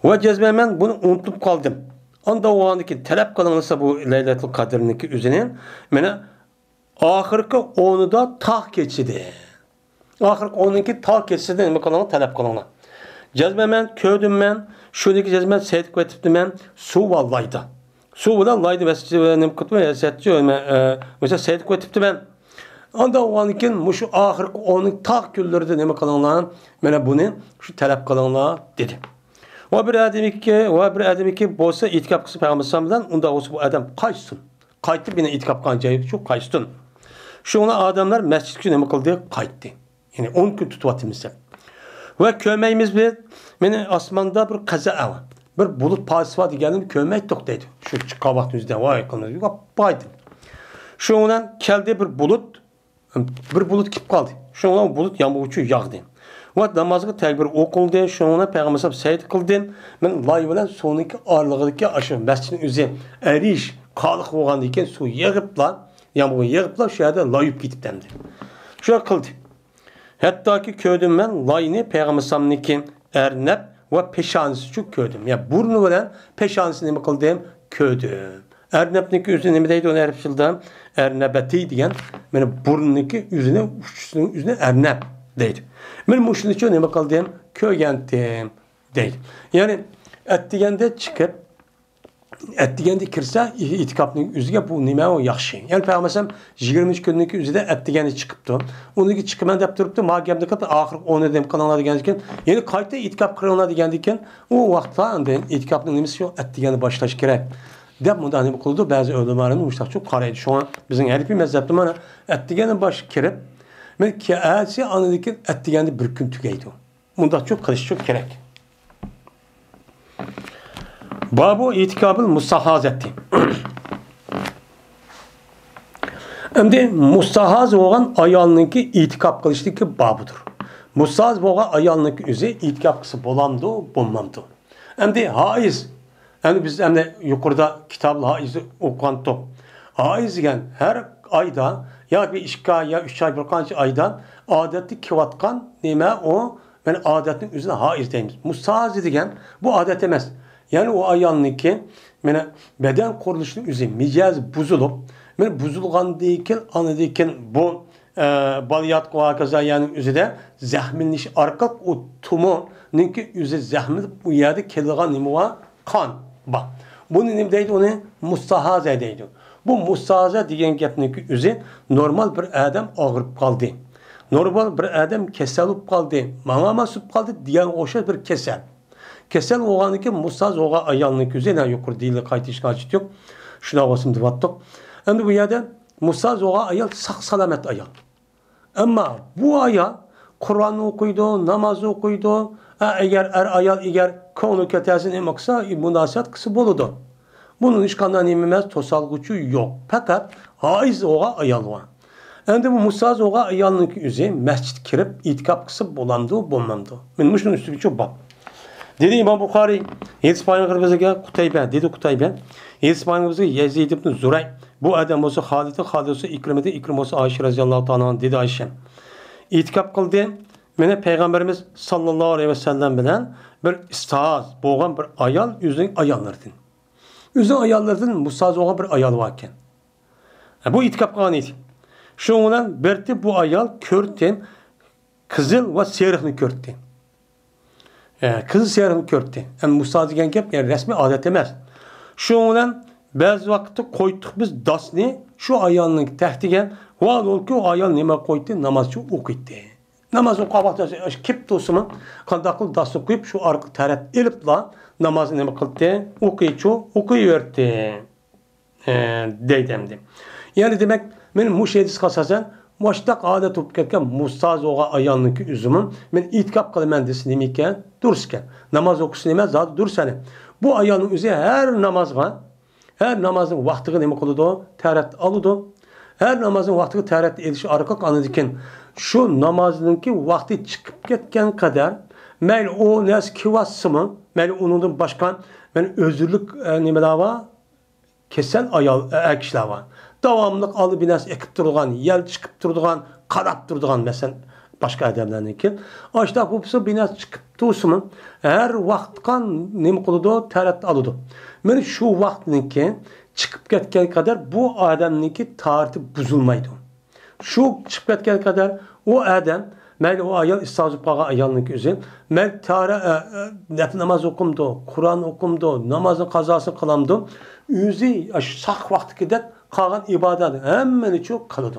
Ve cezmemen bunu unutup kaldım. Onda o andaki talep kılınırsa bu Leyletul Kadir'ninki üzerine mene ahırkı onu da tah geçidi. Ahırkı onunki tah geçidi ne kalanı talep kılınır. Cezmemen köydüm ben şuradaki cezmen seydik ve tiptim ben su vallaydı. Su vallaydı ve nem kutma yasetçi mesela seydik ve tiptim ben. Onda o anıkin şu ahırkı onun tah külleri ne kalanlar mene bunu şu talep kılınlar dedi. Ve bir adam ki bolsa itikap kısı Peygamber'den onda olsa bu adam kaçsın. Kayıttı bine itikap kancayı çok kaçsın. Şuna adamlar mescid günü ne kıldı? Kayıttı. Yani 10 gün tutuvatımızda. Ve kömeğimiz bir meni asmanda bir kaza var. Bir bulut payısı var diyelim kömek yok dedi. Şu kabahtın yüzünden vay kılınır. Baydım. Şuna geldi bir bulut kip kaldı. Şuna bulut yağmur uçuyor yağdı. Ve namazı tekbir okuldu. Şuna Peygamber seyit kıldı. Ben lay bilen sonraki ağırlığındaki aşırı mescidin üzeri eriş kalık olgan diken su yağıpla yağmur yağıpla şöyle layıp gidip demdi. Şöyle kıldı. Hatta ki köydüm ben layını Peygamber sallallahu ernep ve peşanesi çok köydüm. Ya burnu bilen peşanesini mi kıldım? Köydüm. Ernep'niki yüzüne mi deydi onu Arapçada? Ernebeti diyen. Yani burnundaki yüzüne, uçuşunun yüzüne ernep. deydi. Men bu şunu nima qildim? Ko'rgandim deydi. Ya'ni atdiganda chiqib atdiganda kirsa itikopning o'ziga bu nima o yaxshi. Ya'ni payg'ambar 20 kunning o'zida atdiganda chiqibdi. Uniki chiqaman deb turibdi, ma gapni qilib oxir 10 dem qilinglar degan ekan. Ya'ni qayta itikop qilinglar degan ekan. U vaqtda endi itikopning nimasi shu atdiganda boshlash kerak. Deb bunda nima qildi? Ba'zi ulamolarning mustaqil qaraydi. Shunga bizning Hanifiy mazhabda mana atdiganda bosh kirib, men kiasi anadiki atdiganda bir kun tugaydi. Bunda çok qilish kerak. Babu itikabul mustahazati. Endi mustahaz bo'lgan ayolniki itikab qilishligi babudir. Mustahaz bo'lgan ayolniki o'zi itikab qilsa bo'lamdi, bo'lmamdi. Endi haiz. Endi biz endi yuqorida kitoblar haizni o'qigandik. Haiz degan har oyda yoki 2 oy yo 3 oy bir qancha oydan odatda kelayotgan nima o? Men odatning o'zini haiz deymiz. Mustahaz degan bu odat emas. Yani o ayolniki mena beden qurilishining o'zi mijoz buzilib, men buzilgandan anadikin bu baliyat qo'akaza yani o'zida zahminlish orqa o tumoninki o'zi zahmi bu yerda kelgan nima qon bor. Buni nima deydi? Uni mustahaza deydi. Bu mustahaza degan gapniki o'zi normal bir odam og'rib qoldi. Normal bir odam kasal bo'lib qoldi. Mana masub qoldi degan o'xshash bir kasal. Kesel oğaniki mustaz oğa ayalniki üzerine yukarı değil kaytışına açık yok. Şuna olsun divattık. Hem bu yerde mustaz oğa ayal sak salamet ayal. Ama bu ayal Kur'an okuydu, namaz okuydu. Eğer ayal eğer konu ketesini emaksa münasat kısı boludu. Bunun hiç kandan ememez tosalgıcı yok. Fakat haiz oğa ayal var. Hem bu mustaz oğa ayalniki üzeri mescid kirip itikap kısı bolandı, bulmandı. Benim şunun üstü çok bak. Dedi İmam Bukhari, Hadis Peygamberimize Kutaybe, dedi Kutaybe. Hadis Peygamberimize Yezid ibn Zuray. Bu adam olsa Halid'e, Halid olsa İkrim'de, İkrim olsa Ayşe radıyallahu ta'ala dedi Ayşe. İtikap kıldı. Mene Peygamberimiz sallallahu aleyhi ve sellem bilen bir istihaz, boğan bir ayal, yüzün ayallardan. Yüzün ayallardan mustahaz olan bir ayal varken. Bu itikap kılan idi. Şundan berti bu ayal körttem, kızıl ve serihni körttem. Kızıl siyarını körtti. Yani mustahaz degan gap yani resmi adet emas. Şundan bazı vakitte koyduk biz dasni şu ayalının tehtigen var ol ki o ayal nima koydu namazçı okuydu. Namaz okumakta kip tosumu kandaklı dasni koyup şu arka tarat elip la namazı nima kıldı okuyuverdi. Deydemdi. Yani demek benim muşedis kasasen Moştak adet olup ketken mustahaz oğa ayalniki üzümün men itikap kılımen desin demeyken dururken namaz okusun demez zaten dur seni. Bu ayalın üzeri her namazın vaktini nemi kılıdı tarat alıdı. Her namazın vaktini tarat edişi arka anıdiken şu namazınki vakti çıkıp ketken kadar mel o nes kivası mı mel onun başkan men özürlük nemeler var kesen ayal ekşiler var. Davamlıq alı binas ekip durduğun, yel çıkıp durduğun, qarab durduğun mesela başka adamlarınki. Açta bu binas çıkıp dursun, her vaxtkan nemi qılıdı, tarat alıdı. Men şu vaxtınki çıkıp ketken kadar bu adamınki tarihti buzulmaydı. Şu çıkıp ketken kadar o adam, mel o ayal istazıp qağa ayalınki özü, mel tarih namaz okumdu, Kur'an okumdu, namazın qazası kılamdı, özü saq vaxtı gider, kalan ibadet hemen çok kalıdı.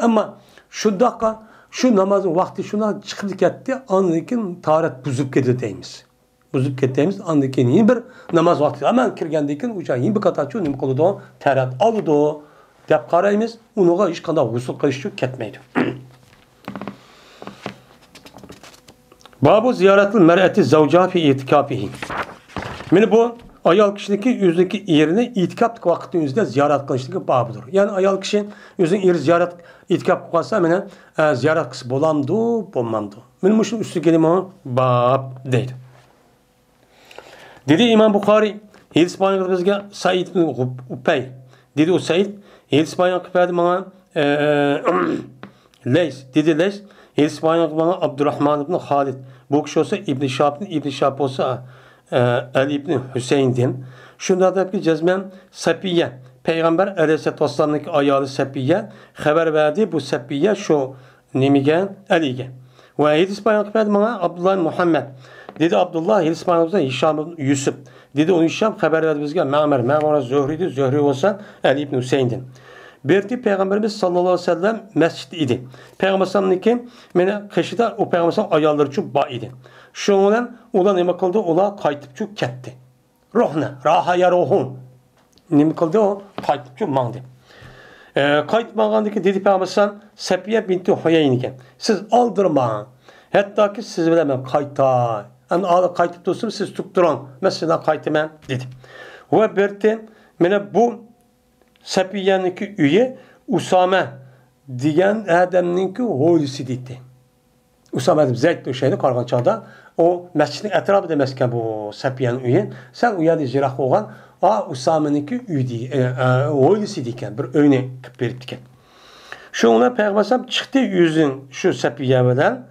Ama şu dakika şu namazın vakti şuna çıkıp gitti anlıkin taharet buzup gitti deyimiz. Buzup gitti deyimiz anlıkin yeni bir namaz vakti hemen kirgendikin uçağı yeni bir kata çok nemi kılıdı taharet alıdı deyip karayımız onuğa hiç kadar husul kılışçı ketmeydi. Babu ziyaretli mer'eti zavca fi itikafihi. Yani bu ayal kişideki yüzdeki yerini itikap vakitinin yüzünde ziyaret kılıştaki babıdır. Yani ayal kişi yüzün yeri ziyaret itikap kılsa mene ziyaret kısı bolamdı, bolmamdı. Benim şunun üstü kelime bab deydi. Dedi İmam Bukhari, Hadis Peygamberimizge Said ibn Upey. Dedi o Said, Hadis Peygamberimizge bana Leys, dedi Leys, Hadis Peygamberimizge bana Abdurrahman ibn Halid. Bu kişi olsa İbn Şahab olsa Ali ibn Hüseyin'dim. Şunda da ki cezmen Safiye. Peygamber Aleyhisselatü Vesselam'daki ayalı Safiye haber verdi. Bu Safiye şu nemigen Ali'ge. Ve hadis bayan kıpaydı bana Abdullah Muhammed. Dedi Abdullah hadis bayanımızda Hişam Yusuf. Dedi onu Hişam haber verdi bizge. Ma'mer Zöhri'di. Zöhri olsa Ali ibn Hüseyin'din. Berti Peygamberimiz sallallahu aleyhi ve sellem mescid idi. Peygamberimizki mene kışıda o Peygamberimizin ayarları için ba idi. Şundan ulan nima kıldı? Ula qaytıp çok ketdi. Ruhna, rahaya ruhun. Nima kıldı o? Qaytıp çok mangdı. Qaytmagandaki dedi Peygamberimiz Safiye binti Huyayyin iken. Siz aldırma. Hatta ki siz bilemem qaytay. Yani alıp qaytıp dostum siz tutturan. Mesela qaytıman dedi. Ve berti mene bu Safiye'ninki üye Usame diyen adamninki hoylusu dedi. Usame dedim Zeyd o şeyde kargan çağda o mescidin etrafı demezken bu Safiye'nin üye sen uyadı jirak olan Usame'ninki üye hoylusu diken bir öne verip diken. Şuna Peygamber çıktı yüzün şu Safiye'den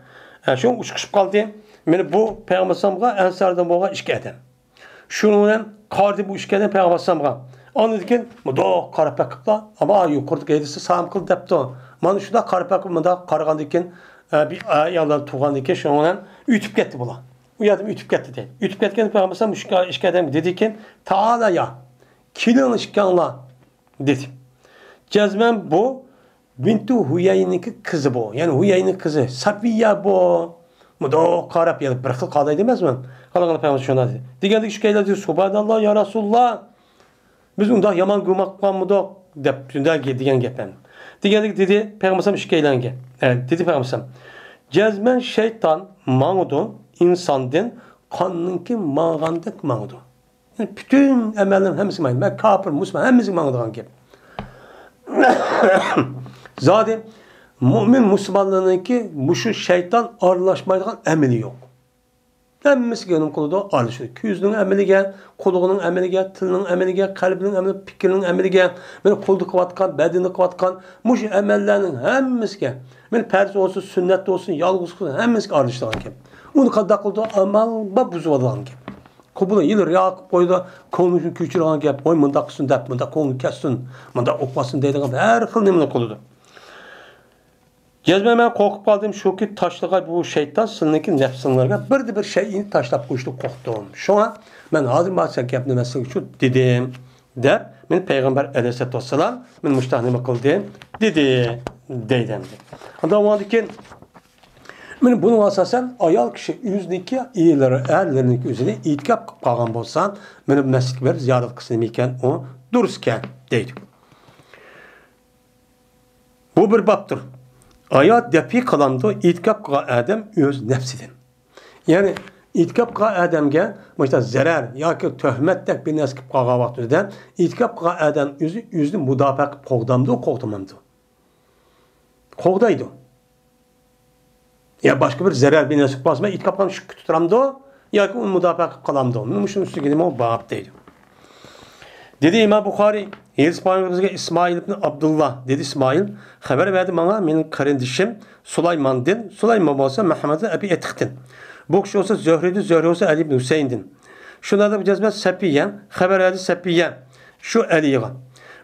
şu uçuşup kaldı. Mene bu Peygamber'e ensardan boğa işke eden. Şunun kardı bu işke eden Peygamber'e anladıkken muda karapakla ama yukarıdaki edisi sağım kıl depti o. Mana şurada karapakla muda kargandıkken bir ayarlar tuğandıkken şunun ütüp gitti bula. Uyadım ütüp gitti değil. Ütüp gitken Peygamber'e işke eden dedikken Taala ya kilon işkanla dedi. Cezmen bu Bintu Huyayin'inki kızı bu. Yani Huyayin'in kızı Safiye bu. Muda karap ya bırakıp kaldı demez mi? Kalan Peygamber şuna dedi. Diğerdeki şikayetler diyor Subhanallah ya Resulullah. Biz unda yaman gülmaktan mı da diyen gepen. Diğerdeki dedi Peygamber şikayetlenge. Evet dedi Peygamber. Cezmen şeytan mağdu insandın kanınki mağandık mağdu. Yani bütün emellerin hepsi mağdu. Ben kafir, Müslüman hepsi mağdudan gibi. Zaten mümin Müslümanlığındaki bu şu şeytan arılaşmayla emeli yok. Hemmisi gönül kuluda arışır. Küzünün emeli gel, kuluğunun emeli gel, tılının emeli gel, kalbinin emeli, fikrinin emeli gel. Böyle kuldu kıvatkan, bedeni kıvatkan, muş emellerinin hemmisi gel. Yani perz olsun, sünnet olsun, yalgız olsun, hemmisi arıştıran gibi. Onu kadar kuluda amal buzuvadan gibi. Kubula yılır ya koyda konuşun küçülen gibi. Oy mındak sünnet, mındak konu kessin, mındak okmasın dediğin gibi. Her kıl nemine kuluda. Gezmeme korkup kaldım şu ki taşlığa bu şeytan sınırındaki nefsinlerine bir şeyini taşlap koştu korktum. Şu an ben hazır bahsedecek yapmamesi için dedim. Der, ben Peygamber aleyhisselatü vesselam ben müştahnime kıldım dedi. Deydem. Adam vardı ki ben bunu asasen ayal kişi yüzdeki iyileri erlerinin üzerine itikap kalgan bolsan ben mescid ver ziyaret kısmı iken o dururken deydim. Bu bir baptır. Ayat depi kalandı itikap kılan adam öz nefsidir. Yani itikap kılan adamga mesela zarar yoki töhmetdek bir narsa qilib qolgan vaqtida itikap kılan adam o'zini mudofaa qilib qo'g'damdi, qo'g'damadi. Qo'g'daydi. Ya başka bir zarar bir narsa qilib qolsa, itikap qilib shu tutramdi yoki uni mudofaa qilib qolamdi. Nima shuni ustiga nima bab deydi. Dedi İmam Buxoriy, İsmail'imizge İsmail ibn Abdullah dedi İsmail. Haber verdi bana benim kardeşim Süleyman'din. Süleyman olsa Muhammed'e Ebi Etik'tin. Bu kişi olsa Zöhri'di, Zöhri olsa Ali ibn Hüseyin'din. Şunlarda bir cezmet Safiye, haber verdi Safiye. Şu Ali'ye.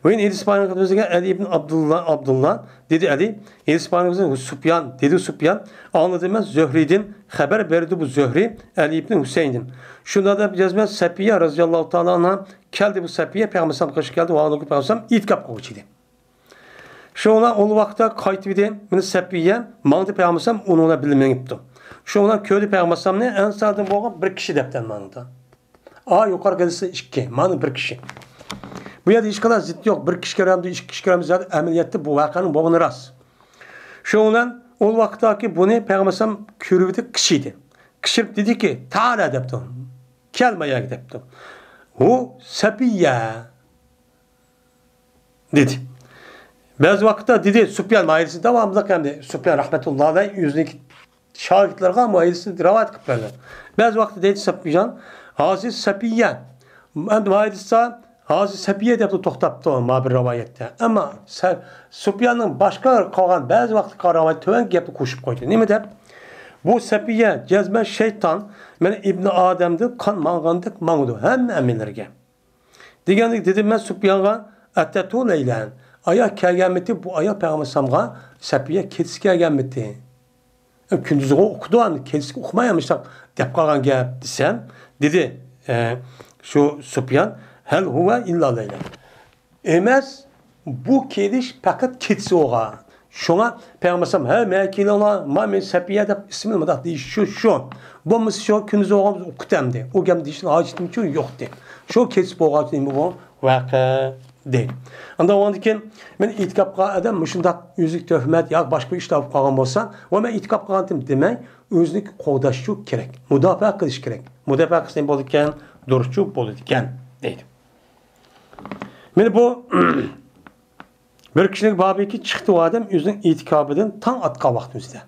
Ve yine İsmail'imizge Ali ibn Abdullah dedi Ali. İsmail'imizge Sübyan dedi Sübyan. Anladığımız Zöhri'din. Haber verdi bu Zöhri Ali ibn Hüseyin'din. Şunlarda bir cezmet Safiye radıyallahu ta'ala anha geldi bu Safiye Peygamber kaşı geldi. O anı Peygamber itikap kılıçıydı. Şu ona o vakte kayıt idi. Bunu Safiye mandı Peygamber onunla bilmeye gitti. Şu ona köylü Peygamber ne ensardan boğan bir kişi depten manında. Yukarı gelirse iki. Manı bir kişi. Bu yerde hiç kadar zıt yok. Bir kişi keremdi, iki kişi keremdi zaten ameliyette bu vakanın boğunu rast. Şu ona o vaktaki bunu Peygamber körüvde kişiydi. Kişi dedi ki Ta'ala depti. Kelmeye depti. O Safiye dedi. Bazı vakitte dedi Sübyan ailesi devamlı kendi Sübyan rahmetullahi aleyh yüzdeki şahitlerine ama ailesi rivayet kıplarlar. Bazı vakitte dedi Sübyan Aziz Safiye ailesi Aziz Safiye deyip toxtaptı ma bir rivayette. Ama Sübyan'ın başka kalan bazı vakitte rivayet töven gibi koşup koydu. Ne mi der? Bu Safiye cezmen şeytan men İbn Adem'di kan mağandık mağdu hem emirlerge. Digendik dedim ben Sübyan'a ettetu leylen. Aya kelgemeti bu aya Peygamber Safiye ketisi kelgemeti. Kündüzü okudu an, kendisi okumayamışlar. Dep kalan gap desem, dedi şu Süfyan, hel huve illa leyla. Emez bu kediş fakat ketsi oğa. Şuna peygambersem he mekile ola ma mesapiye de ismini madak deyiş şu. Bu mis şu kündüzü oğamız okutamdı. O gem dişin hacettim ki yoktu. Şu ketsi oğa değil mi bu? Vaka değil. Anda o andiken men itikapqa adam müşündaq yüzük töhmet ya başka iş tapıp qalğan bolsa, o men itikap qalğantım demək, özünü qoğdaşçu kerek. Müdafiə qilish kerek. Müdafiə qilsan boladikan, duruşçu boladikan deydi. Men bu bir kişilik babiki çıktı o adam özünün itikabıdan tan atqa vaxt özüdə.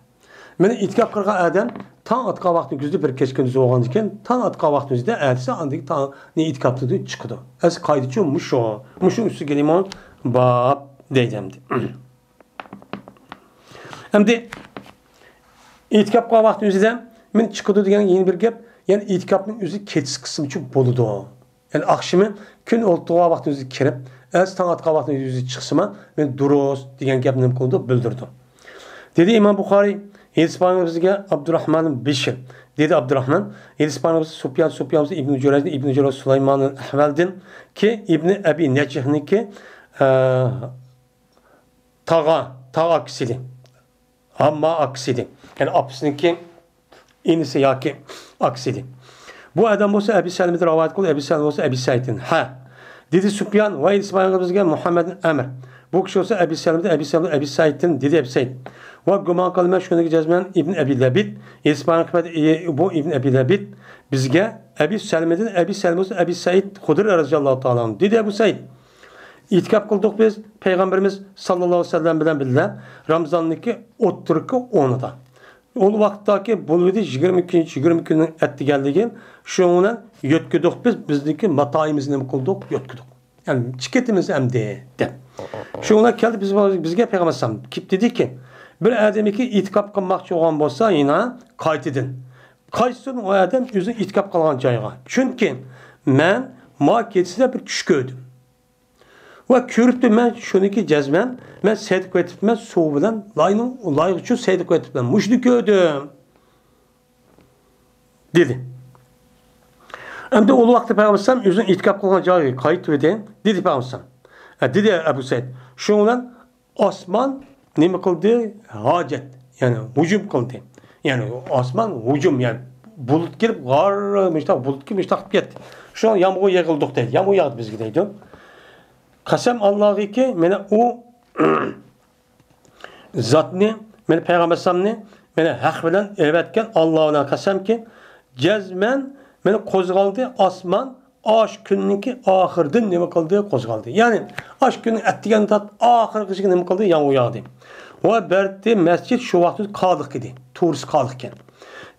Men itikap qılğan adam tan atqa vaxt güzdü bir keç gündüz olğandikan tan atqa vaxt özüdə əlsə andik tan ne itikaplıdı çıxdı. Az qaydıcı muşo. Muşun üstü gelimon bab deycəmdi. Hem de itikap qılğan vaxt özüdə men çıxdı degan yeni bir gap, yani itikapның özü keçis kısmı üçün boludu. Yani akşamı gün olduğa vaxt özü kirib, az tan atqa vaxt özü çıxsıma men durus degan gapni qıldı bildirdi. Dedi İmam Buxari İspanyoluzga Abdurrahman Bishir. Dedi Abdurrahman, İspanyoluz Sufyan İbn Cüreyz, İbn Cüreyz Süleyman'ın ahvaldin ki İbn Abi Necih'nin ki tağa aksili. Amma aksili. Yani apsinin ki inisi ya ki aksili. Bu adam olsa Ebi Salim'de rivayet kıldı. Ebi Salim olsa Ebi Said'in. Dedi Sufyan ve İspanyoluzga Muhammed'in Emr. Bu kişi olsa Ebi Salim'de Ebi Said'in. Dedi Ebi Said. Ve güman kalma şunu cezmen İbn Ebi Lebid. İspanyol bu İbn Ebi Lebid bizge Ebi Salim'den Ebi Salim olsa Ebi Said Hudri radıyallahu ta'ala. Dedi Ebu Said. İtikap kıldık biz Peygamberimiz sallallahu aleyhi ve sellem bilen billah Ramazan'daki oturku 10'da. O vaxtdaki bulvidi 20 günün etdi geldiğin şununla yötküdük bizdeki matayimizni nima kıldık yötküdük. Yani çiketimiz emdi. Şununla geldi bizge Peygamber sallam kip dedi ki bir adamı ki itikap kılmakçı olan bolsa yine kaytedin. Kaysın o adam özü itikap kılgan jayga. Çünkü men maketsizde bir tuş gördüm. Ve körüptüm ben şununki cezmen, ben seydik etip ben soğuk bilen, layık için seydik etip ben muşlu gördüm. Dedi. Hem de o vakti Peygamber sallam özünün itikap kılgan jayga kayıt verdi. Dedi Peygamber sallam. Dedi Ebu Said. Şununla Osman nima qildi? Hacet. Yani hücum qildi. Yani osman hücum yani bulut kirib g'armıştaq bulut kirib ketdi. Şu an yağmur yığıldık deydi. Yağmur yağdı bizga deydi. Qasam Allah'a ki mena o zatni mena Peygamber sallamni mena haq bilan evatgan Allohga qasam ki jazman meni qo'zg'aldi osman aş gününki ahirden nima qildi qo'zg'aldi. Yani aş günün etdigan tat ahirgi nima qildi yağmur yağdı. O berdi mescid şu vaxt qaldıq idi. Turist qaldıq ekan.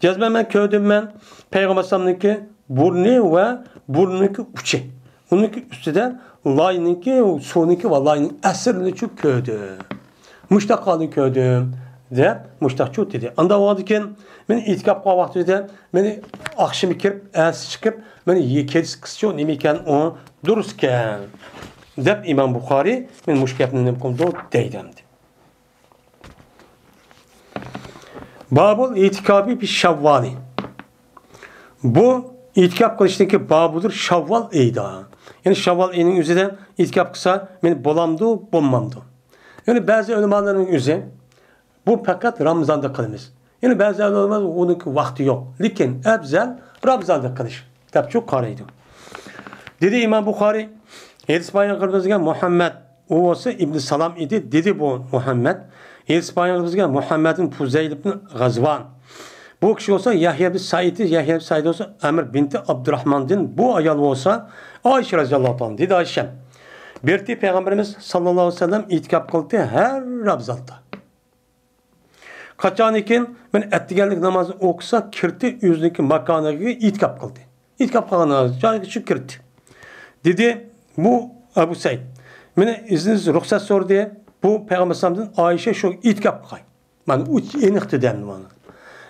Jazman men ko'rdim men Peygamber sallamniki burnu ve burnuki uchi. Uniki üstüden layninki soniki ve laynin əsrini çok kördüm. Muştaq qaldı kördüm. De muştaq çok dedi. Anda vardı ki men itikap qal vaxtida meni akşam kirib, əs çıxıb meni yekes qısço nima ekan o durust ekan. Deb İmam Buxari men mush gapni nima qildi deydimdi. Babul itikabi bir Şavvali. Bu itikap kılıştaki babudur Şavval eyda. Yani Şavval eyinin üzerinden itikap kısa men bolamdı, bommamdı. Yani bazı ulemaların üzeri bu fakat Ramazan'da kılınız. Yani bazı ulemalar onun vakti yok. Lakin afzal Ramazan'da kılış. Tabi çok karaydı. Dedi İmam Buxari İspanya kırmızıga Muhammed o olsa İbn Salam idi. Dedi bu Muhammed İspanya kırmızıga Muhammed'in Fuzeyl ibn Gazvan. Bu kişi olsa Yahya bin Said olsa Emr binti Abdurrahman'dın bu ayal olsa Ayşe radıyallahu anh dedi Ayşem. Berti Peygamberimiz sallallahu aleyhi ve sellem itikap kıldı her Ramazan'da. Kaçan iken ben ettigenlik namazı okusa kirti yüzündeki makanına itikap kıldı. İtikap kılan namazı şu kirti. Dedi bu Ebu Said. Bana izniniz ruhsat sor diye bu Peygamber sallallahu aleyhi ve sellem Ayşe şu itikap kıldı. Yani uç enikti dendi bana.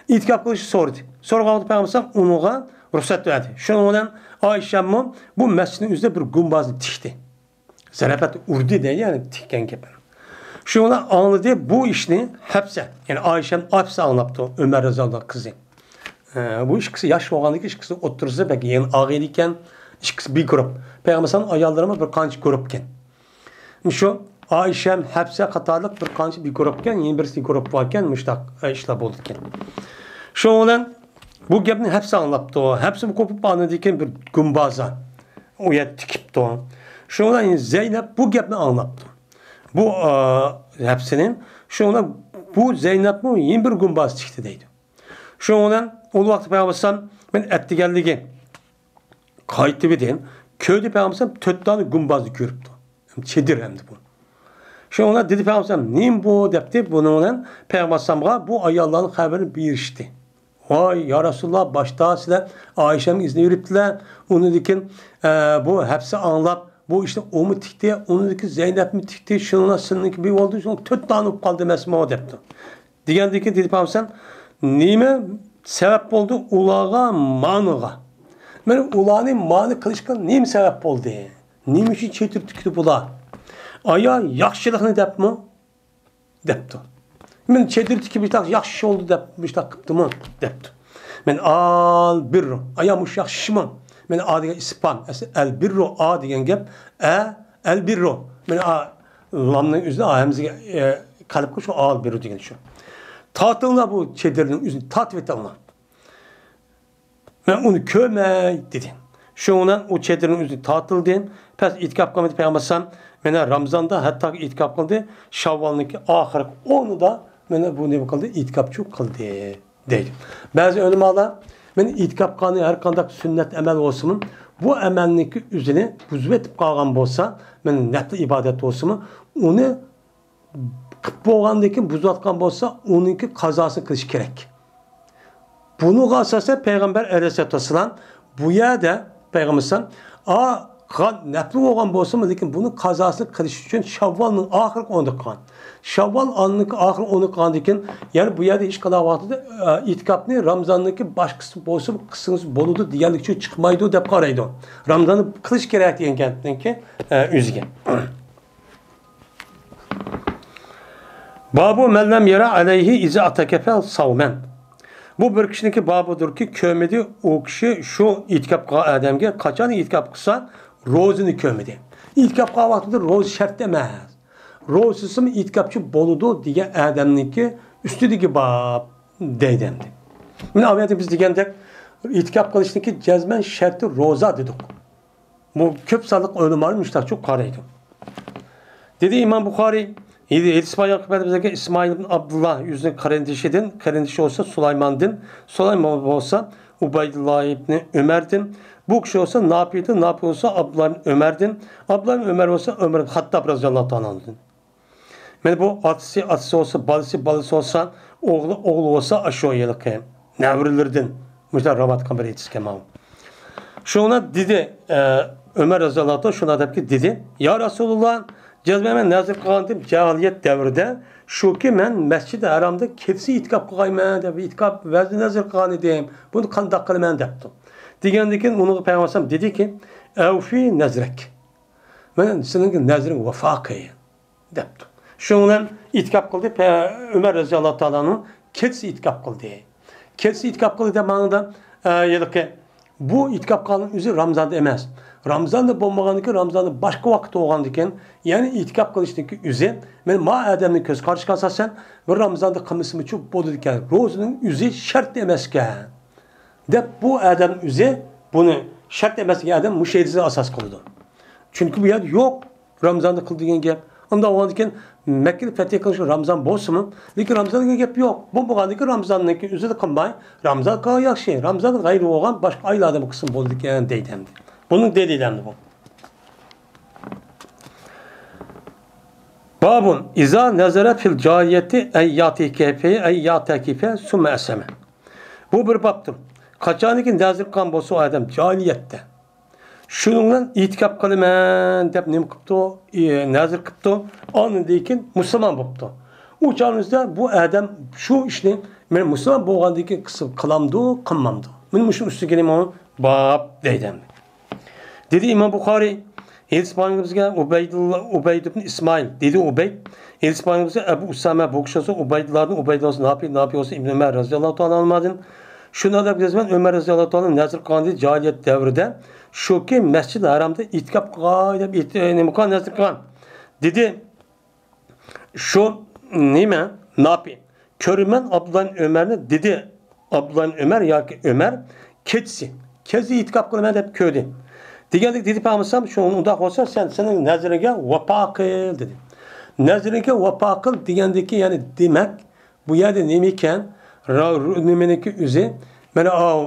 İtikap kılışı sordu. Sonra Peygamber sallallahu ona ruhsat verdi. Şundan Ayşe'm bu mescidin üzerinde bir gumbazı tikti. Zarafet urdu diye yani tikken gibi. Şuna anladı bu işini hepsi. Yani Ayşem hepsi anlattı Ömer Rıza'nın kızı. Bu işkisi yaş oğandaki işkisi otursa belki yani ağırlıkken işkisi bir grup. Peygamber'in ayarlarıma bir kanç grupken. Şu Ayşem hepsi katarlık bir kanç bir grupken yeni bir grup varken müştak işler buldukken. Şu olan bu gebni hepsi anlattı o. Hepsi bu kopup anladıyken bir gumbaza. O yer tikipti o. Şu olan Zeynep bu gebni anlattı. Bu hepsinin şu olan bu Zeynep mi yeni bir gumbaz çıktı deydi. Şu olan o vakti Peygamber'den ben ettigelliği kayıtlı bir deyin. Köyde Peygamber'den 4 tane gumbazı görüptü. Çedir hem de bu. Şu ona dedi Peygamber'den neyim bu depti bunu olan Peygamber'den bu ayarların haberini birişti. Vay ya Resulullah başta size Ayşe'nin izni yürüttüler. Onu dikin bu hepsi anlap bu işte o mu tikti, onu dikin Zeynep mi tikti, şununla sınırlık bir oldu. Şunun 4 tane kaldı mesme o depti. Diyen dikin dedi Peygamber'den neyime sebep oldu ulağa manığa. Ben ulağın manı kılışkan neyim sebep oldu? Neyim için çetir tükürdü bula? Aya yaxşılığını dep mi? Depti. Ben çetir tükürdü yaxşı oldu depmiş tak kıptı mı? Depti. Ben al birru. Ayamış yaxşı mı? Ben a diyen ispan. El birru a diyen gep. El birru. Ben a lamның üzerine a hemzi kalıp koş al birru diyen şu. Tatılına bu çedirinin üzerine tat ve tatılına. Ben onu kömey dedim. Şundan o çedirinin üzerine tatıldı. Pes itikap kılmadı Peygamber'den. Mene Ramazan'da hatta itikap kıldı. Şavval'ınki ahir onu da mene bu ne kıldı? İtikapçı kıldı deydi. Bazı önümalar men itikap kanı her kandak sünnet emel olsun. Bu emelniki üzerine buzvetip kalgan bolsa men netli ibadet olsun. Onu kıp boğandaki buzvatkan bolsa onunki kazası kılış gerek. Bunu kalsasa Peygamber Aleyhisselatü Vesselam bu yerde Peygamber'den nefli olan bolsa mı lekin bunu kazası kılış için Şavval'ın ahir onu kan. Şavval anlık ahir onu kan dikin yani bu yerde hiç kadar vaxtıda itikapni Ramazan'daki başkası bolsa bu kısınız boludu diğerlik için çıkmaydı dep karaydı. Ramazan'ı kılış gerek diyen kentten ki üzgen. Babu mellem yere aleyhi izi atakefel savmen. Bu bir kişinin babıdır ki kömedi o kişi şu itikap adamge kaçan itikap kısa rozunu kömedi. İtikap kavatıdır roz şart demez. Rozsuz mu itikapçı boludu diye adamniki üstüdeki bab deydemdi. Şimdi aviyatı biz digendek itikap kılışındaki cezmen şartı roza dedik. Bu köp salık ölüm müştak çok karaydı. Dedi İmam Bukhari İsmail ibn Abdullah yüzüne karendişi olsa Süleyman'dın. Süleyman olsa Ubeydullah ibn Ömer'din. Bu kişi olsa Nafi olsa Abdullah ibn Ömer'din. Abdullah ibn Ömer olsa Ömer Hattab radıyallahu anh'dın. Yani bu atısı olsa balısı olsa oğlu olsa aşağı yelikeyim. Nevrilirdin. Müjde Rabat kameri yetişkemam. Şuna dedi Ömer radıyallahu anh şuna dedi ya Resulullah cezmemen nazır kılandım cahiliyet devrinde şu ki men Mescid-i Haram'da kefsi itikap kılayman deb itikap vezni nazır kılan edeyim. Bunu kandak kılman deptim. Digendikin onu Peygamber dedi ki evfi nazrek. Men senin nazrin vefa kıyın deptim. Şundan itikap kıldı Ömer radıyallahu anh'ın kefsi itikap kıldı. Kefsi itikap kıldı demanında yedik bu itikap kılanın üzü Ramazan'da emez. Ramazan'da bombagandıki Ramazan'da başka vakit olgandıken yani itikap kılıştaki üzü men ma adamın köz karşı kalsasan ve Ramazan'da kımısımı çok boludken rozunun üzü şart demezken de bu adamın üzü bunu şart demezken adam müşehidisi asas kıldı. Çünkü bu yer yok Ramazan'da kıldığın gep. Onda olgandıken Mekke'de fetih kılış Ramazan bolsa mı? Lekin Ramazan'da gep yok. Bombagandıki Ramazan'daki üzü de kılmay. Ramazan ka yaxşı. Ramazan gayrı olgan başka aylarda bu kısım boludken deydemdi. Bunun dediğinden bu. Babun iza nazara fil cahiyeti eyyati kefeye eyyata kife sümme eseme. Bu bir babdır. Kaçanıkin nazır kan bolsa o adam cahiliyette. Şununla itikap kılımen dep nim kıptı, nazır kıptı, onun deyken Müslüman boptu. O çağınızda bu adam şu işini ben Müslüman boğandaki kısım kılamdı, kılmamdı. Benim işin üstü geleyim onu bab deydem. Dedi İmam Bukhari Elçipanımızga Ubeyd ibn İsmail dedi Ubeyd. Elçipanımızga Ebu Usame bokşası Ubeydullah'ın ne yapıyorsa İbn Ömer radıyallahu ta'ala almadın. Şuna da bilmem Ömer radıyallahu ta'ala nazır kılındı cahiliyet devrinde. Şu ki Mescid-i Haram'da itikap kıldı, mukan nazır kılan. Dedi şu neyme ne yapayım? Körümen Abdullah'ın Ömer'ine dedi Abdullah'ın Ömer ya ki Ömer keçsi. Kezi itikap kılmaya hep köydü. Diğerlik dedi peygamberim şu onu da olsa senin nazarınga vapa kıl dedi. Nazarınga vapa kıl diyendeki yani demek bu yerde nemiken nemeneki üze mana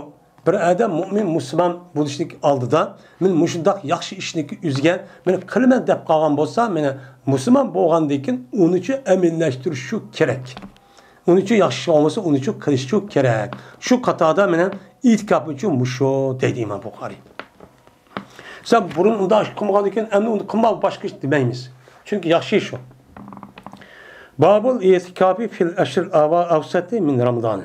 bir adam mümin Müslüman buluşnik aldıda men muşundak yaxşı işniki üzgen men kılman dep qalgan bolsa men Müslüman bolgandekin onu üçün eminleştiriş gerek. Onun için yaxşı olması onun için kılış gerek. Şu katada men itikap üçün muşo dediğim Buxari. Sen burun unda aşk kılmağındayken emni onu kılmak başka iş demeyimiz. Çünkü yaxşı iş o. Babul itikafi fil eşir avsati min Ramazanı.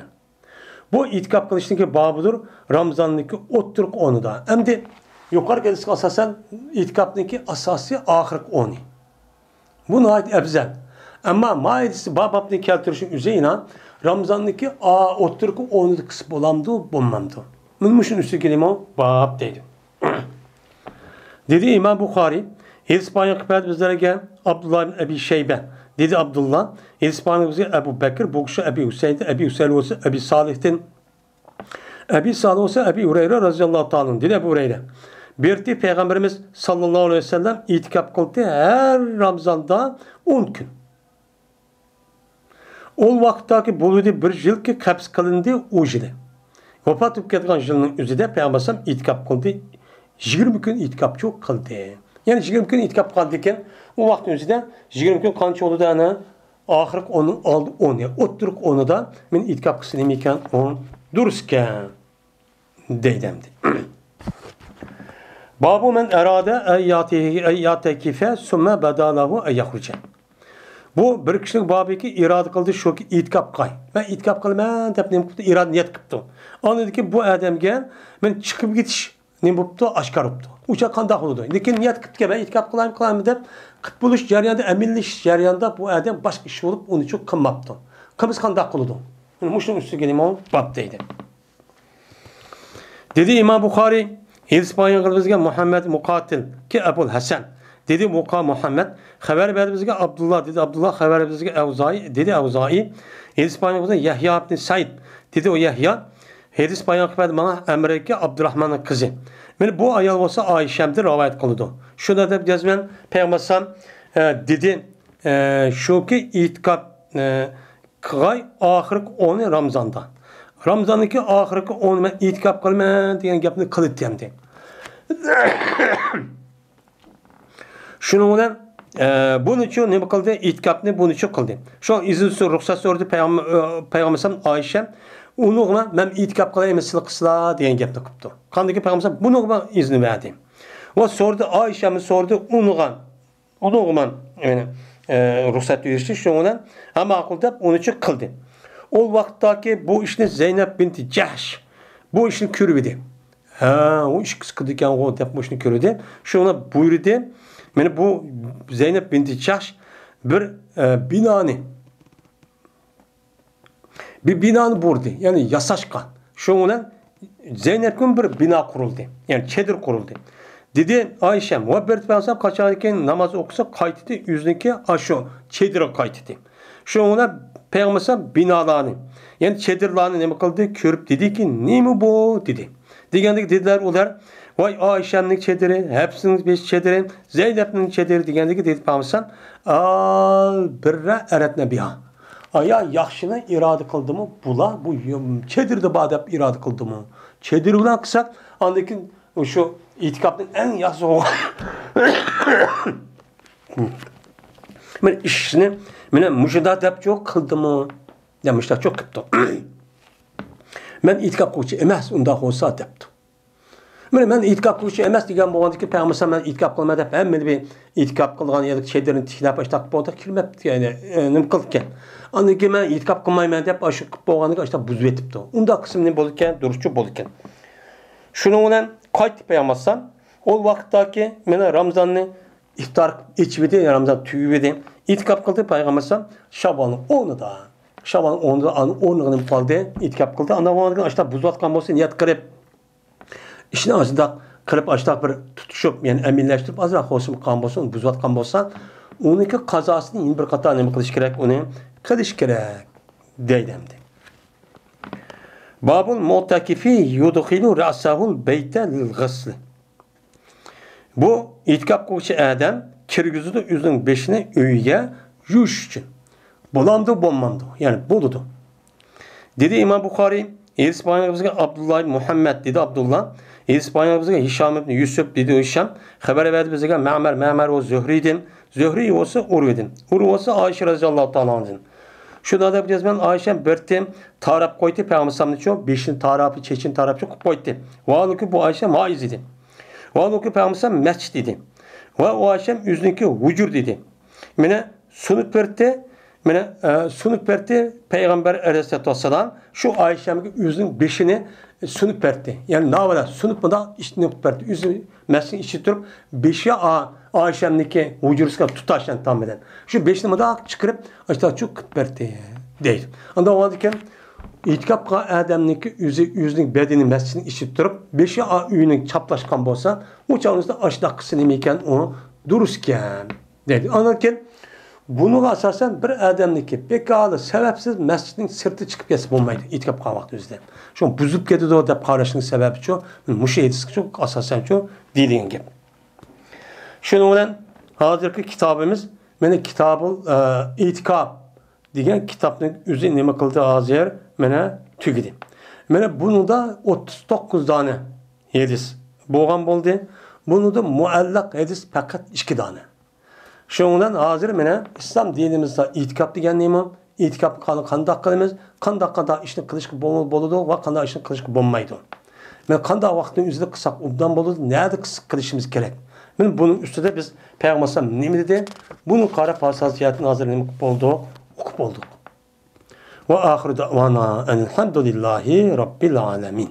Bu itikap kılışındaki babıdır. Ramazan'daki oturuk onu da. Hem de yukarı gelirse asasen itikaptaki asası ahirk onu. Bu nihayet ebzel. Ama maidisi bababını keltirişin üzerine Ramazan'daki oturuk onu da kısıp olamdı, bulmamdı. Mülmüşün üstü kelime o bab dedi. Dedi İmam Bukhari, İspanya kıpet bizlere gel, Abdullah bin Ebi Şeybe. Dedi Abdullah, İspanya bize Ebu Bekir, bu kişi Ebi Hüseyin, Ebi Hüseyin olsa Ebi Salih'tin, Ebi Salih olsa Ebi Hureyre razıyallahu ta'ala. Dedi Ebu Hureyre. Bir de Peygamberimiz sallallahu aleyhi ve sellem itikap kıldı her Ramazan'da 10 gün. O vakittaki buludu bir yıl ki kaps kılındı o yılı. Vefat edip ketken yılının üzerinde Peygamberimiz itikap kıldı. 20 gün itikap çok kıldı. Yani 20 gün itikap kaldıyken o vaktin üzerinde 20 gün kançı oldu da ana ahirek onu aldı onu. Oturuk onu da men itikap kısım iken on dururken deydemdi. Babu men erade eyyatekife sümme bedalahu eyyahruce. Bu bir kişilik babı ki irade kıldı şu ki itikap kay. Ben itikap kılmam tepnim kuptu irade niyet kıptım. Anladı ki bu adam gel ben çıkıp gitiş ne buptu aşkar uptu. Uçak kandak oldu. Lekin niyet kıptı ben itikap kılayım dep kıp buluş jaryanında eminliş jaryanda bu adam başka iş olup onu çok kılmaptı. Kımız kandak oldu. Muşun üstü gelim o babdaydı. Dedi İmam Bukhari İspanya kılbizge Muhammed Mukatil ki Ebul Hasan. Dedi Muhammed haber verdi bizge Abdullah dedi Abdullah haber verdi bizge Evzai dedi Evzai İspanya kılbizge Yahya ibn Said dedi o Yahya hadis bayan kıldı bana Emre'ki Abdurrahman'ın kızı. Ben bu ayal olsa Ayşem'de rivayet kıldı. Şurada da yazmen Peygamber dedi şu ki itikap kılay ahirk onu Ramazan'da. Ramazan'daki ahirki onu ben itikap kılma diyen gapını kılıt demdi. Şunun bilen bunun için ne kıldı? İtikapını bunun için kıldı. Şu an izin soru, ruhsat sordu Peygamber Ayşe. Onu ben itikap kılayım kısla diyen gapını kıptı. Kandaki Peygamber bunu ben izni verdi. O sordu Ayşe'mi sordu onu yani ruhsat verişti. Şunun ama akılda onun için kıldı. O vakittaki bu işini Zeynep binti Cahş bu işini körüydü. O iş kıskıdıkken o bu işini körüydü. Şuna buyurdu. Yani bu Zeynep binti Cahş bir binanı vurdu. Yani yasaşkan. Şuna Zeynep'in bir bina kuruldu. Yani çadır kuruldu. Dedi Ayşem ve bir tefasam kaçarken namaz okusa kayıttı yüzündeki aşağı çadıra kayıttı. Şuna Peygamber binalarını yani çadırlarını ne kıldı körüp dedi ki ne mi bu dedi. Diğerindeki dediler onlar vay Ayşem'nin çadırı hepsinin beş çadırı Zeynep'nin çadırı diğerindeki dedi Peygamber al birre eretne biha. Aya yaxşını irade kıldı mı bula bu çadırda badep irade kıldı mı? Çadır ulan kısa andaki şu itikapın en yaxşı olan ben işini ben müşahadat yap çok kıldı mı? Demişler çok kıptı. Ben itikap kılıcı emez onda olsa yaptım. Ben itikap kılıcı emez diyen bu andaki Peygamber ben itikap kılmadı hep hem bir itikap kılgan ya da şeylerin tihlap açtak bu da kirmep yani ne kılırken. Andaki ben itikap kılmayım hep aşık bu andaki işte buz etipti. Onda kısım ne bolurken duruşçu bolurken. Şunu olan kayıt Peygamber O vaqtdagi mana Ramazonni iftar ichibdi, Ramazon tugibdi. İtikap qildi payg'ambar alayhisalom Shavvolning 10'ida. Shavvolning 10'ida o'rniga qoldi, itikap qildi. Ana o'rniga ashta buzayotgan bo'lsa, niyat qilib ishni ozda qilib ashta bir tutishib, ya'ni amillashtirib azroq hosim qilgan bo'lsa, buzayotgan bo'lsa, uniki qazosini yana bir qator nima qilish kerak, uni qilish kerak deydi. Babul mu'takifi yudkhilu ra'sahul bayta lil ghusl. Bu itikap qiluvchi adam kirgizdi o'zining beshini uyga yuvish uchun. Bo'lamdi, bo'lmamdi. Ya'ni bo'ldi. Dedi İmam Buxoriy, İspaniyamizga Abdullah Muhammad dedi Abdullah, İspaniyamizga Hisham ibn Yusuf dedi Hisham, xabar berdi bizga Ma'mar va Zuhriydin. Zuhriy bo'lsa Urvidin. Urv bo'lsa Oyisha roziyallohu ta'ala anhadan. Shunda da bilasiz, Oyisha bir tem taraf qo'ydi payg'ambarimizni cho, beshin tarafi, chechin tarafchi qilib qo'ydi. Valuki bu Oyisha maiz edi. Valuki payg'ambarimiz masjid dedi. Va Oyisha o'ziniki vujur dedi. Mana sunib berdi. Mana sunib berdi payg'ambar alayhisolatu vassalam shu Oyishamga o'zining beshini sunib berdi. Ya'ni navada sunib bunda ishni berdi. O'zi masjid ichi turib beshi Oyishamniki vujurga tutashdan tamamen. Shu beshni bunda chiqarib ashta qilib berdi deydi. Unda o'zikin itikap qilgan odamniki o'zining bedeni masjidning ichib turib, beshi uyining chaplashgan bo'lsa, u chog'ingizda ashta qilsa nima ekan, u durustkan deydi. Anakin bunga asosan bir odamniki bekorli sababsiz masjidning sirti chiqib ketsa bo'lmaydi itikap qilgan vaqt o'zida. Shu buzib ketadi deb qarashning sababi shu, mushahidasiga asosan shu deydigan gap. Shuning bilan hozirgi kitobimiz mana Kitabul İtikab degan kitobning o'zi nima qildi hozir mana tugidi. Mana buni da 39 dona hadis bo'lgan bo'ldi. Buni da muallaq hadis faqat 2 dona. Şundan hazır mana İslam dinimizde itikap degan nima? İtikap qanday qilamiz? Qanday ishni qilishga bo'ladi va qanday ishni qilishga bo'lmaydi. Men qanday vaqtni o'zida qilsak obdan bo'ladi, nada qilishimiz kerak. Men buning ustida biz payg'ambar nima dedi? Buni qarab asosiyatni hozir nima bo'ldi? O'qib oldik. Va oxir davana alhamdulillahi robbil alamin.